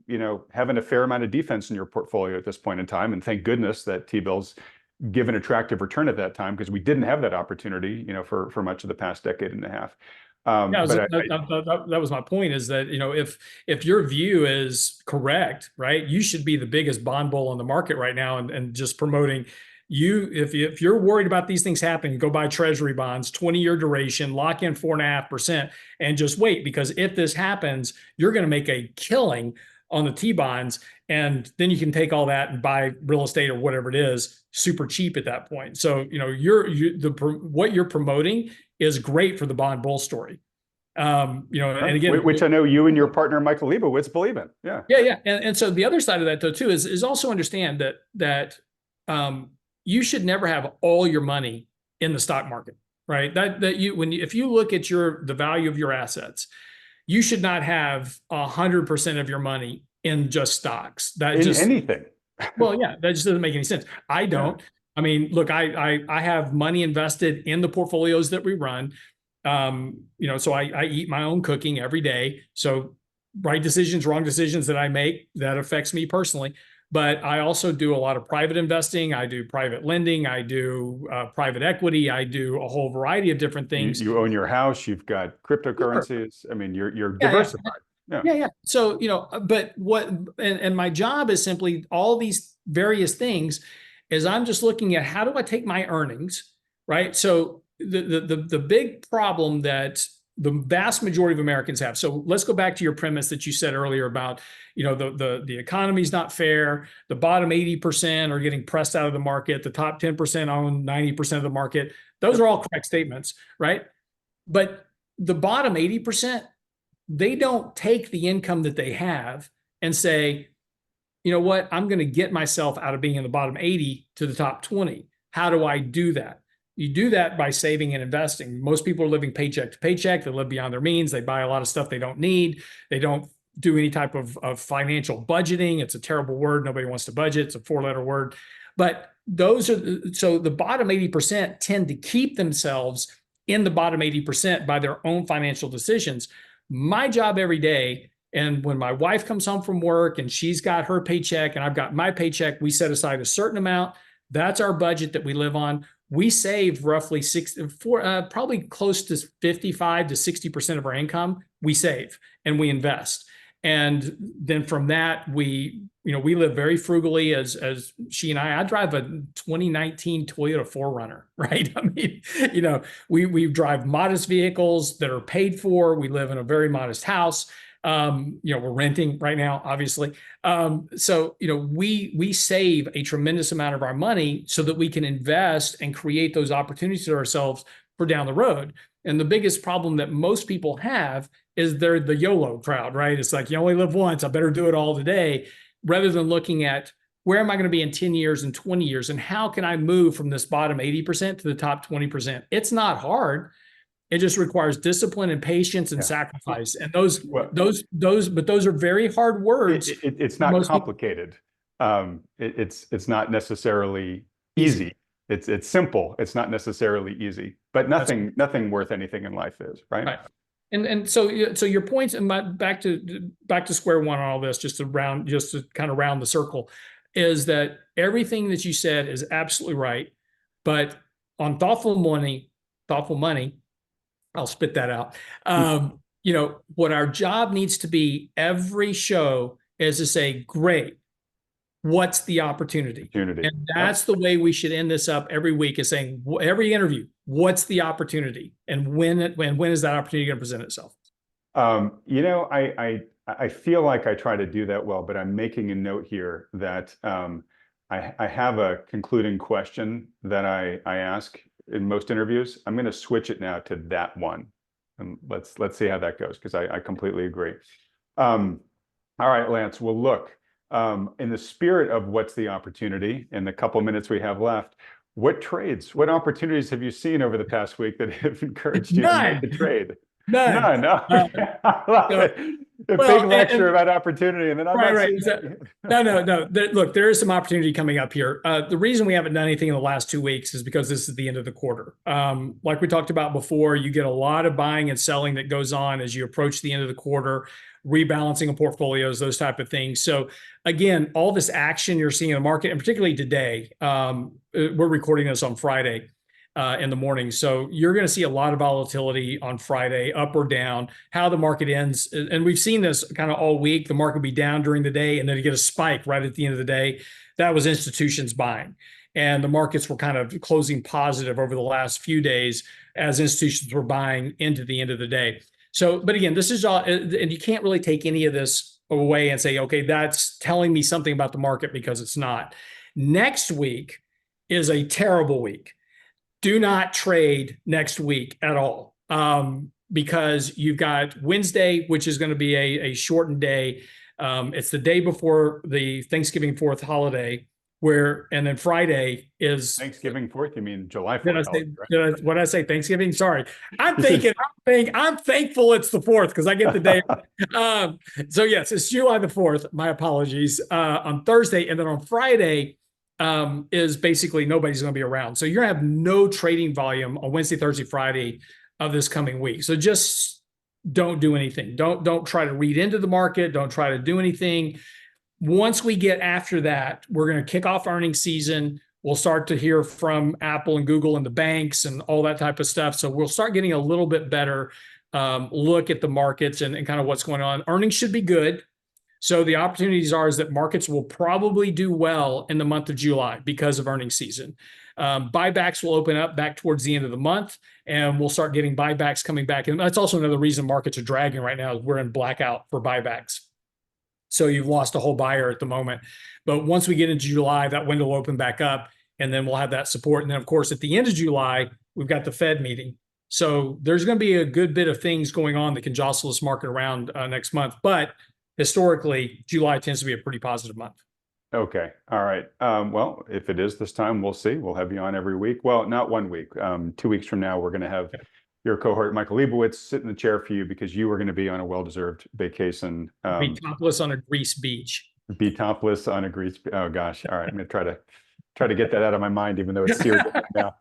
S2: having a fair amount of defense in your portfolio at this point in time. And thank goodness that T-bills give an attractive return at that time, because we didn't have that opportunity, for much of the past decade and a half.
S1: Yeah,
S2: But
S1: that was my point, is that, if your view is correct, right, you should be the biggest bond bull on the market right now, and just promoting if you're worried about these things happening, go buy treasury bonds, 20-year duration, lock in 4.5%, and just wait, because if this happens, you're going to make a killing on the T bonds. And then you can take all that and buy real estate or whatever it is super cheap at that point. So, what you're promoting is great for the bond bull story. And again,
S2: which I know you and your partner Michael Leibowitz believe in. Yeah.
S1: yeah. And so the other side of that, though, too, is also understand that you should never have all your money in the stock market, right? If you look at the value of your assets, you should not have 100% of your money in just stocks.
S2: Anything.
S1: Well, yeah, that just doesn't make any sense. I don't. Yeah. I mean, look, I have money invested in the portfolios that we run. So I eat my own cooking every day. So right decisions, wrong decisions that I make, that affects me personally. But I also do a lot of private investing. I do private lending. I do private equity. I do a whole variety of different things.
S2: You own your house. You've got cryptocurrencies. Sure. I mean, you're diversified.
S1: Yeah. So, but and my job is simply all these various things, is I'm just looking at how do I take my earnings, right? So the big problem that the vast majority of Americans have. So let's go back to your premise that you said earlier about, the economy's not fair. The bottom 80% are getting pressed out of the market. The top 10% own 90% of the market. Those are all correct statements, right? But the bottom 80%, they don't take the income that they have and say, you know what, I'm going to get myself out of being in the bottom 80 to the top 20. How do I do that? You do that by saving and investing. Most people are living paycheck to paycheck. They live beyond their means. They buy a lot of stuff they don't need. They don't do any type of financial budgeting. It's a terrible word. Nobody wants to budget. It's a 4-letter word. But so the bottom 80% tend to keep themselves in the bottom 80% by their own financial decisions. My job every day, and when my wife comes home from work and she's got her paycheck and I've got my paycheck, we set aside a certain amount. That's our budget that we live on. We save roughly probably close to 55 to 60% of our income. We save and we invest. And then from that, we live very frugally as she and I drive a 2019 Toyota 4Runner, right? I mean, we drive modest vehicles that are paid for. We live in a very modest house. We're renting right now, obviously. So we save a tremendous amount of our money so that we can invest and create those opportunities for ourselves for down the road. And the biggest problem that most people have is they're the YOLO crowd, right? It's like, you only live once, I better do it all today, rather than looking at where am I going to be in 10 years and 20 years, and how can I move from this bottom 80% to the top 20%? It's not hard. It just requires discipline and patience and sacrifice. And those are very hard words.
S2: It's not complicated. It's not necessarily easy. It's simple. It's not necessarily easy, but nothing worth anything in life is, right?
S1: And so your points, and back to square one on all this, just to kind of round the circle, is that everything that you said is absolutely right. But on thoughtful money, I'll spit that out. What our job needs to be every show is to say, great, what's the opportunity? And that's the way we should end this up every week, is saying, every interview, what's the opportunity? And when is that opportunity going to present itself?
S2: I feel like I try to do that well, but I'm making a note here that I have a concluding question that I ask in most interviews. I'm going to switch it now to that one, and let's see how that goes, because I completely agree. All right, Lance. Well, look, in the spirit of what's the opportunity, in the couple minutes we have left, what opportunities have you seen over the past week that have encouraged you to make a trade?
S1: None.
S2: No. I love it. a big
S1: Well,
S2: lecture about opportunity, and then I'm
S1: right,
S2: not
S1: right.
S2: seeing
S1: So,
S2: it.
S1: no. Look, there is some opportunity coming up here. The reason we haven't done anything in the last 2 weeks is because this is the end of the quarter. Like we talked about before, you get a lot of buying and selling that goes on as you approach the end of the quarter, rebalancing of portfolios, those type of things. So again, all this action you're seeing in the market, and particularly today, we're recording this on Friday. In the morning. So you're going to see a lot of volatility on Friday, up or down, how the market ends. And we've seen this kind of all week. The market will be down during the day and then you get a spike right at the end of the day. That was institutions buying. And the markets were kind of closing positive over the last few days as institutions were buying into the end of the day. So, but again, this is all, and you can't really take any of this away and say, okay, that's telling me something about the market, because it's not. Next week is a terrible week. Do not trade next week at all, because you've got Wednesday, which is going to be a shortened day. It's the day before the Thanksgiving 4th holiday, and then Friday is.
S2: Thanksgiving 4th, you mean July
S1: Did I
S2: 4th
S1: say,
S2: holiday, right?
S1: what did I say? Thanksgiving? Sorry. I'm
S2: You said
S1: thinking, I'm thankful it's the 4th because I get the day. So yes, it's July the 4th. My apologies. On Thursday. And then on Friday, is basically nobody's going to be around. So you're going to have no trading volume on Wednesday, Thursday, Friday of this coming week. So just don't do anything. Don't try to read into the market. Don't try to do anything. Once we get after that, we're going to kick off earnings season. We'll start to hear from Apple and Google and the banks and all that type of stuff. So we'll start getting a little bit better look at the markets and kind of what's going on. Earnings should be good. So the opportunities is that markets will probably do well in the month of July because of earnings season. Buybacks will open up back towards the end of the month, and we'll start getting buybacks coming back. And that's also another reason markets are dragging right now. Is we're in blackout for buybacks. So you've lost a whole buyer at the moment. But once we get into July, that window will open back up, and then we'll have that support. And then, of course, at the end of July, we've got the Fed meeting. So there's going to be a good bit of things going on that can jostle this market around next month. But historically, July tends to be a pretty positive month.
S2: Okay. All right. Well, if it is this time, we'll see. We'll have you on every week. Well, not 1 week. 2 weeks from now, we're going to have your cohort, Michael Leibowitz, sit in the chair for you because you were going to be on a well-deserved vacation.
S1: Be topless on a Greece beach.
S2: Be topless on a Greece. Oh gosh. All right. I'm going to try to get that out of my mind, even though it's serious now.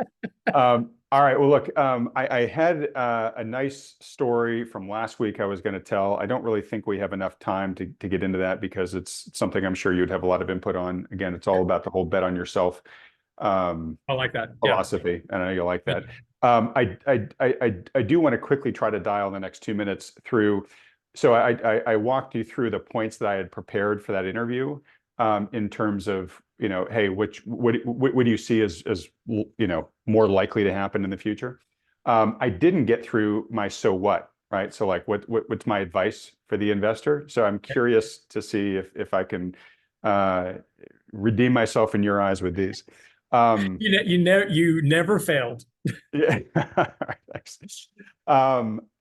S2: All right. Well, look, I had a nice story from last week I was going to tell. I don't really think we have enough time to get into that because it's something I'm sure you'd have a lot of input on. Again, it's all about the whole bet on yourself
S1: I like that
S2: philosophy. Yeah. I know you like that. I do want to quickly try to dial the next 2 minutes through. So I walked you through the points that I had prepared for that interview in terms of, hey, what do you see as more likely to happen in the future? I didn't get through my so what, right? So like what's my advice for the investor? So I'm curious to see if I can redeem myself in your eyes with these.
S1: You never failed.
S2: Yeah. Thanks.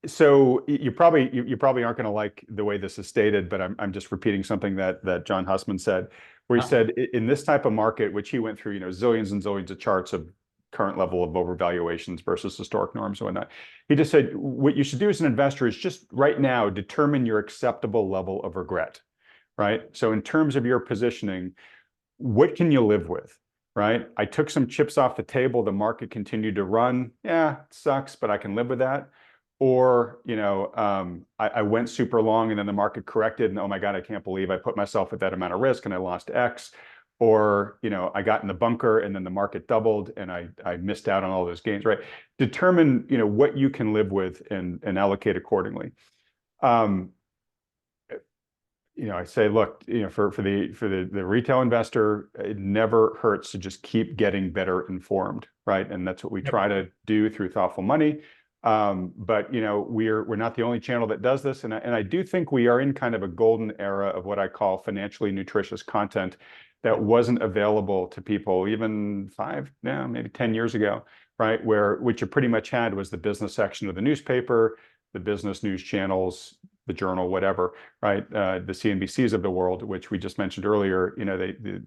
S2: So you probably aren't going to like the way this is stated, but I'm just repeating something that John Hussman said, where he said in this type of market, which he went through, zillions and zillions of charts of current level of overvaluations versus historic norms and whatnot. He just said, what you should do as an investor is just right now determine your acceptable level of regret, right? So in terms of your positioning, what can you live with? Right? I took some chips off the table. The market continued to run. Yeah, it sucks, but I can live with that. Or, I went super long and then the market corrected and oh my God, I can't believe I put myself at that amount of risk and I lost X. Or, I got in the bunker and then the market doubled and I missed out on all those gains, right? Determine, what you can live with and allocate accordingly. I say, look, for the retail investor, it never hurts to just keep getting better informed, right? And that's what we try to do through Thoughtful Money. But we're not the only channel that does this, and I do think we are in kind of a golden era of what I call financially nutritious content that wasn't available to people even maybe 10 years ago, right? What you pretty much had was the business section of the newspaper, the business news channels, the journal, whatever, right? The CNBCs of the world, which we just mentioned earlier, they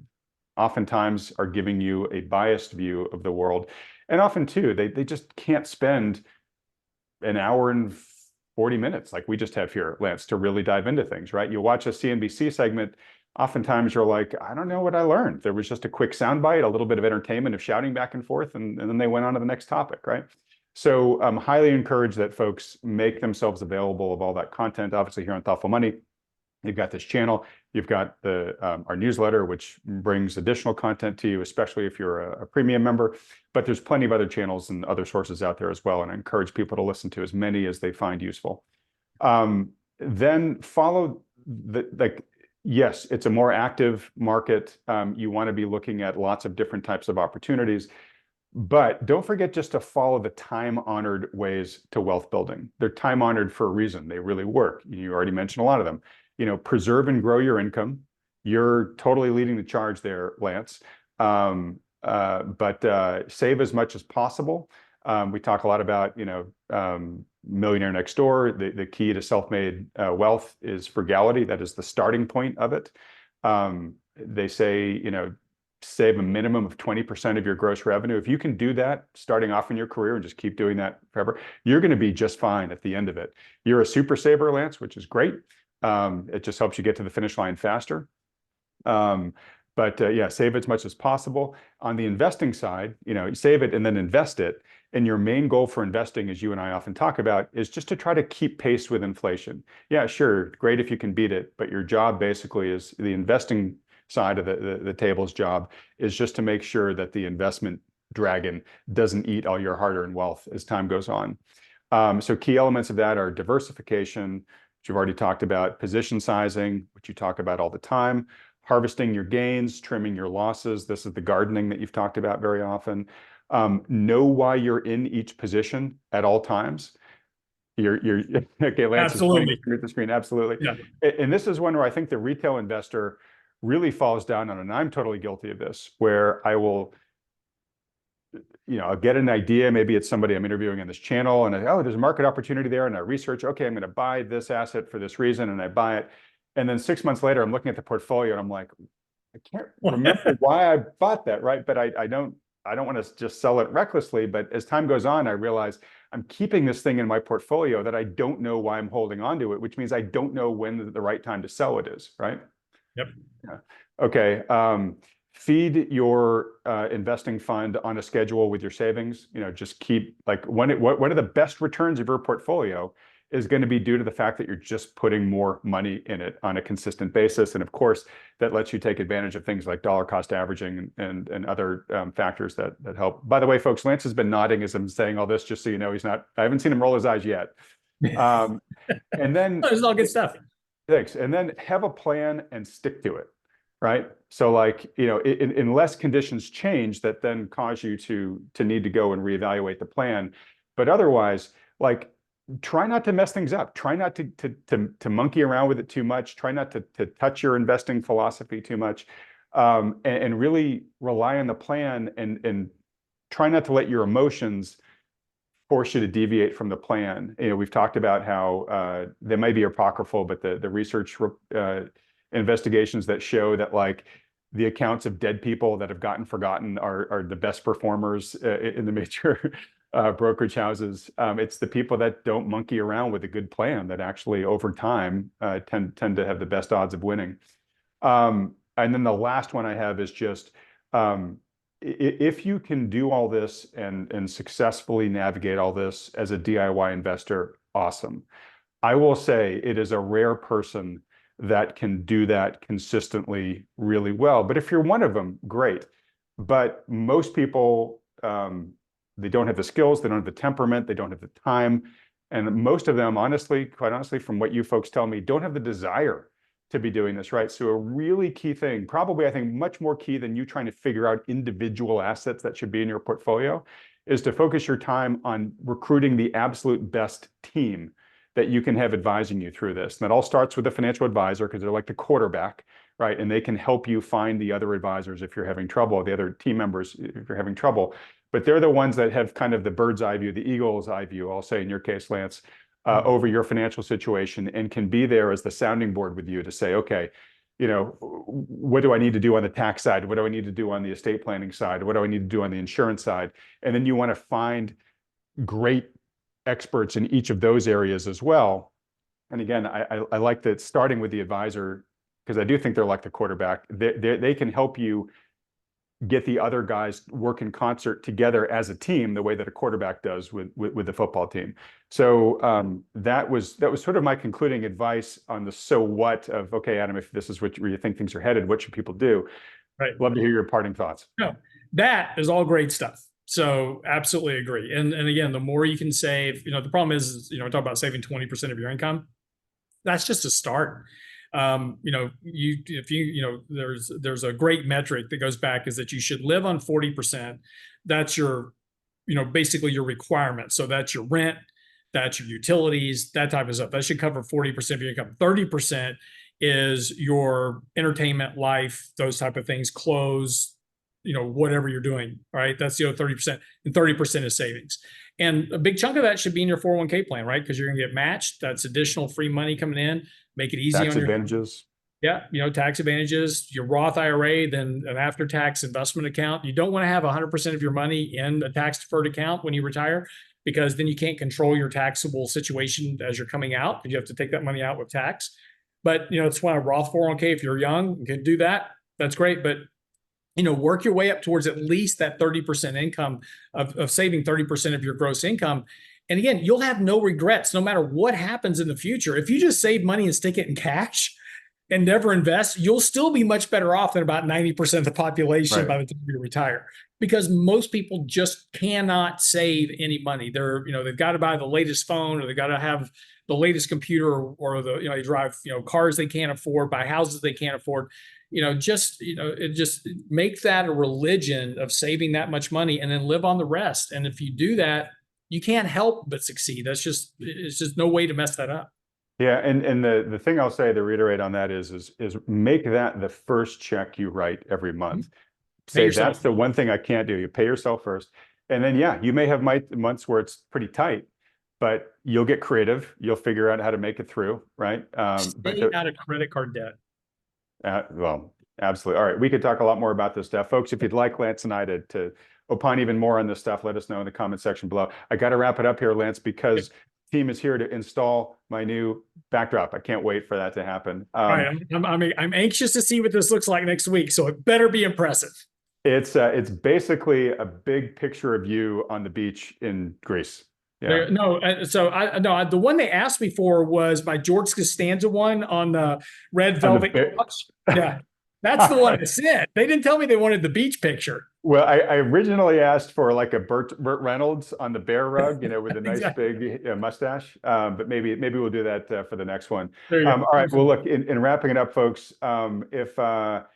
S2: oftentimes are giving you a biased view of the world. And often too, they just can't spend an hour and 40 minutes like we just have here, Lance, to really dive into things, right? You watch a CNBC segment, oftentimes you're like, I don't know what I learned. There was just a quick soundbite, a little bit of entertainment of shouting back and forth, and then they went on to the next topic, right? So highly encourage that folks make themselves available of all that content. Obviously here on Thoughtful Money, you've got this channel, you've got the our newsletter, which brings additional content to you, especially if you're a premium member. But there's plenty of other channels and other sources out there as well, and I encourage people to listen to as many as they find useful. Then follow yes, it's a more active market. You want to be looking at lots of different types of opportunities. But don't forget just to follow the time-honored ways to wealth building. They're time-honored for a reason. They really work. You already mentioned a lot of them. Preserve and grow your income. You're totally leading the charge there, Lance. But save as much as possible. We talk a lot about, Millionaire Next Door. The key to self-made wealth is frugality. That is the starting point of it. They say, save a minimum of 20% of your gross revenue. If you can do that starting off in your career and just keep doing that forever, you're going to be just fine at the end of it. You're a super saver, Lance, which is great. It just helps you get to the finish line faster. But yeah, save as much as possible. On the investing side, save it and then invest it. And your main goal for investing, as you and I often talk about, is just to try to keep pace with inflation. Yeah, sure, great if you can beat it, but your job basically is the investing side of the table's job is just to make sure that the investment dragon doesn't eat all your hard-earned wealth as time goes on. So key elements of that are diversification, which you've already talked about, position sizing, which you talk about all the time, harvesting your gains, trimming your losses. This is the gardening that you've talked about very often. Know why you're in each position at all times. You're okay, Lance is pointing at the screen. Absolutely. Yeah. And this is one where I think the retail investor really falls down on, and I'm totally guilty of this, where I will, I'll get an idea. Maybe it's somebody I'm interviewing on this channel, and there's a market opportunity there, and I research, okay, I'm going to buy this asset for this reason, and I buy it. And then 6 months later, I'm looking at the portfolio, and I'm like, I can't remember why I bought that, right? But I don't want to just sell it recklessly. But as time goes on, I realize I'm keeping this thing in my portfolio that I don't know why I'm holding on to it, which means I don't know when the right time to sell it is, right?
S1: Yep.
S2: Yeah. Okay. Feed your investing fund on a schedule with your savings. Just keep one of the best returns of your portfolio is going to be due to the fact that you're just putting more money in it on a consistent basis. And of course, that lets you take advantage of things like dollar cost averaging and other factors that help. By the way, folks, Lance has been nodding as I'm saying all this, just so you know, I haven't seen him roll his eyes yet. And then
S1: it's all good stuff.
S2: Thanks. And then have a plan and stick to it, right? So unless conditions change that then cause you to need to go and reevaluate the plan. But otherwise, try not to mess things up. Try not to monkey around with it too much. Try not to touch your investing philosophy too much, and really rely on the plan and try not to let your emotions force you to deviate from the plan. We've talked about how they may be apocryphal, but the research investigations that show that the accounts of dead people that have gotten forgotten are the best performers in the major brokerage houses. It's the people that don't monkey around with a good plan that actually over time tend to have the best odds of winning. And then the last one I have is just if you can do all this and successfully navigate all this as a DIY investor, awesome. I will say it is a rare person that can do that consistently really well. But if you're one of them, great. But most people, they don't have the skills, they don't have the temperament, they don't have the time. And most of them, quite honestly, from what you folks tell me, don't have the desire to be doing this, right? So a really key thing, probably I think much more key than you trying to figure out individual assets that should be in your portfolio, is to focus your time on recruiting the absolute best team that you can have advising you through this. And that all starts with a financial advisor because they're like the quarterback, right? And they can help you find the other advisors if you're having trouble, the other team members if you're having trouble. But they're the ones that have kind of the bird's eye view, the eagle's eye view, I'll say in your case, Lance, over your financial situation, and can be there as the sounding board with you to say, okay, what do I need to do on the tax side? What do I need to do on the estate planning side? What do I need to do on the insurance side? And then you want to find great experts in each of those areas as well. And again, I like that starting with the advisor, because I do think they're like the quarterback. They can help you get the other guys work in concert together as a team, the way that a quarterback does with the football team. So that was sort of my concluding advice on the so what of, okay, Adam, if this is where you think things are headed, what should people do?
S1: Right.
S2: Love to hear your parting thoughts.
S1: No, that is all great stuff. So absolutely agree. And again, the more you can save, the problem is, talk about saving 20% of your income. That's just a start. There's a great metric that goes back is that you should live on 40%. That's your, basically your requirement. So that's your rent, that's your utilities, that type of stuff. That should cover 40% of your income. 30% is your entertainment, life, those type of things, clothes, whatever you're doing. All right. That's the other 30%, and 30% is savings. And a big chunk of that should be in your 401k plan, right? Because you're going to get matched. That's additional free money coming in. Make it easy
S2: Tax
S1: on your
S2: advantages.
S1: Yeah, tax advantages, your Roth IRA, then an after-tax investment account. You don't want to have 100% of your money in a tax-deferred account when you retire, because then you can't control your taxable situation as you're coming out, because you have to take that money out with tax. But, it's why a Roth 401k, if you're young, you can do that. That's great. But, work your way up towards at least that 30% income of saving 30% of your gross income. And again, you'll have no regrets no matter what happens in the future. If you just save money and stick it in cash and never invest, you'll still be much better off than about 90% of the population by the time you retire, because most people just cannot save any money. They've got to buy the latest phone, or they've got to have the latest computer, or they drive, cars they can't afford, buy houses they can't afford. Just make that a religion of saving that much money and then live on the rest. And if you do that, you can't help but succeed. It's just no way to mess that up.
S2: Yeah, and the thing I'll say to reiterate on that is make that the first check you write every month. Say that's the one thing I can't do. You pay yourself first, and then you may have months where it's pretty tight, but you'll get creative. You'll figure out how to make it through, right?
S1: Stay out of credit card debt.
S2: Well, absolutely. All right, we could talk a lot more about this stuff, folks. If you'd like Lance and I to opine even more on this stuff, let us know in the comment section below. I got to wrap it up here, Lance, because team is here to install my new backdrop. I can't wait for that to happen.
S1: All right, I'm anxious to see what this looks like next week, so it better be impressive.
S2: It's basically a big picture of you on the beach in Greece. Yeah.
S1: The one they asked me for was my George Costanza one on the red velvet couch. Yeah, that's the one I sent. They didn't tell me they wanted the beach picture.
S2: Well, I originally asked for like a Burt Reynolds on the bear rug, with a nice big mustache. But maybe we'll do that for the next one. All right. Well, look, in wrapping it up, folks, if the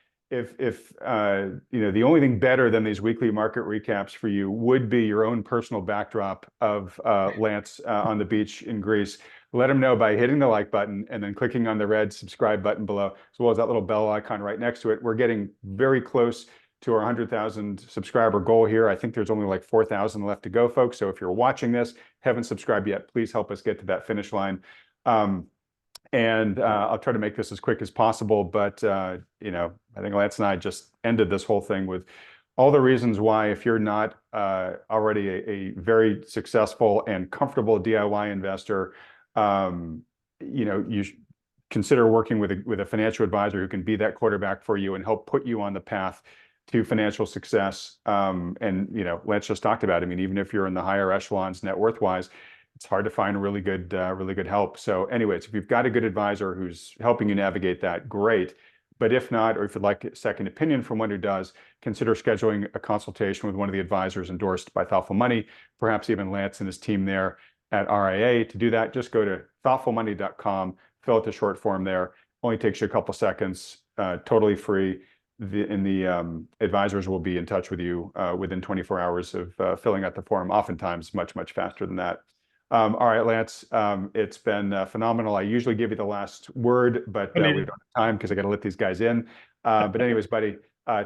S2: only thing better than these weekly market recaps for you would be your own personal backdrop of Lance on the beach in Greece, let him know by hitting the like button and then clicking on the red subscribe button below, as well as that little bell icon right next to it. We're getting very close to our 100,000 subscriber goal here. I think there's only like 4,000 left to go, folks. So if you're watching this, haven't subscribed yet, please help us get to that finish line. And I'll try to make this as quick as possible. But, I think Lance and I just ended this whole thing with all the reasons why, if you're not already a very successful and comfortable DIY investor, you should consider working with a financial advisor who can be that quarterback for you and help put you on the path to financial success. Lance just talked about it. I mean, even if you're in the higher echelons net worth wise, it's hard to find really good help. So anyways, if you've got a good advisor who's helping you navigate that, great. But if not, or if you'd like a second opinion from one who does, consider scheduling a consultation with one of the advisors endorsed by Thoughtful Money, perhaps even Lance and his team there at RIA. To do that, just go to thoughtfulmoney.com, fill out the short form there. Only takes you a couple seconds, totally free. The advisors will be in touch with you within 24 hours of filling out the form, oftentimes much, much faster than that. All right, Lance, it's been phenomenal. I usually give you the last word, but we don't have time because I got to let these guys in. But anyways, buddy,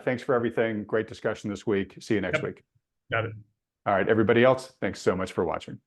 S2: thanks for everything. Great discussion this week. See you next week.
S1: Got it.
S2: All right, everybody else, thanks so much for watching.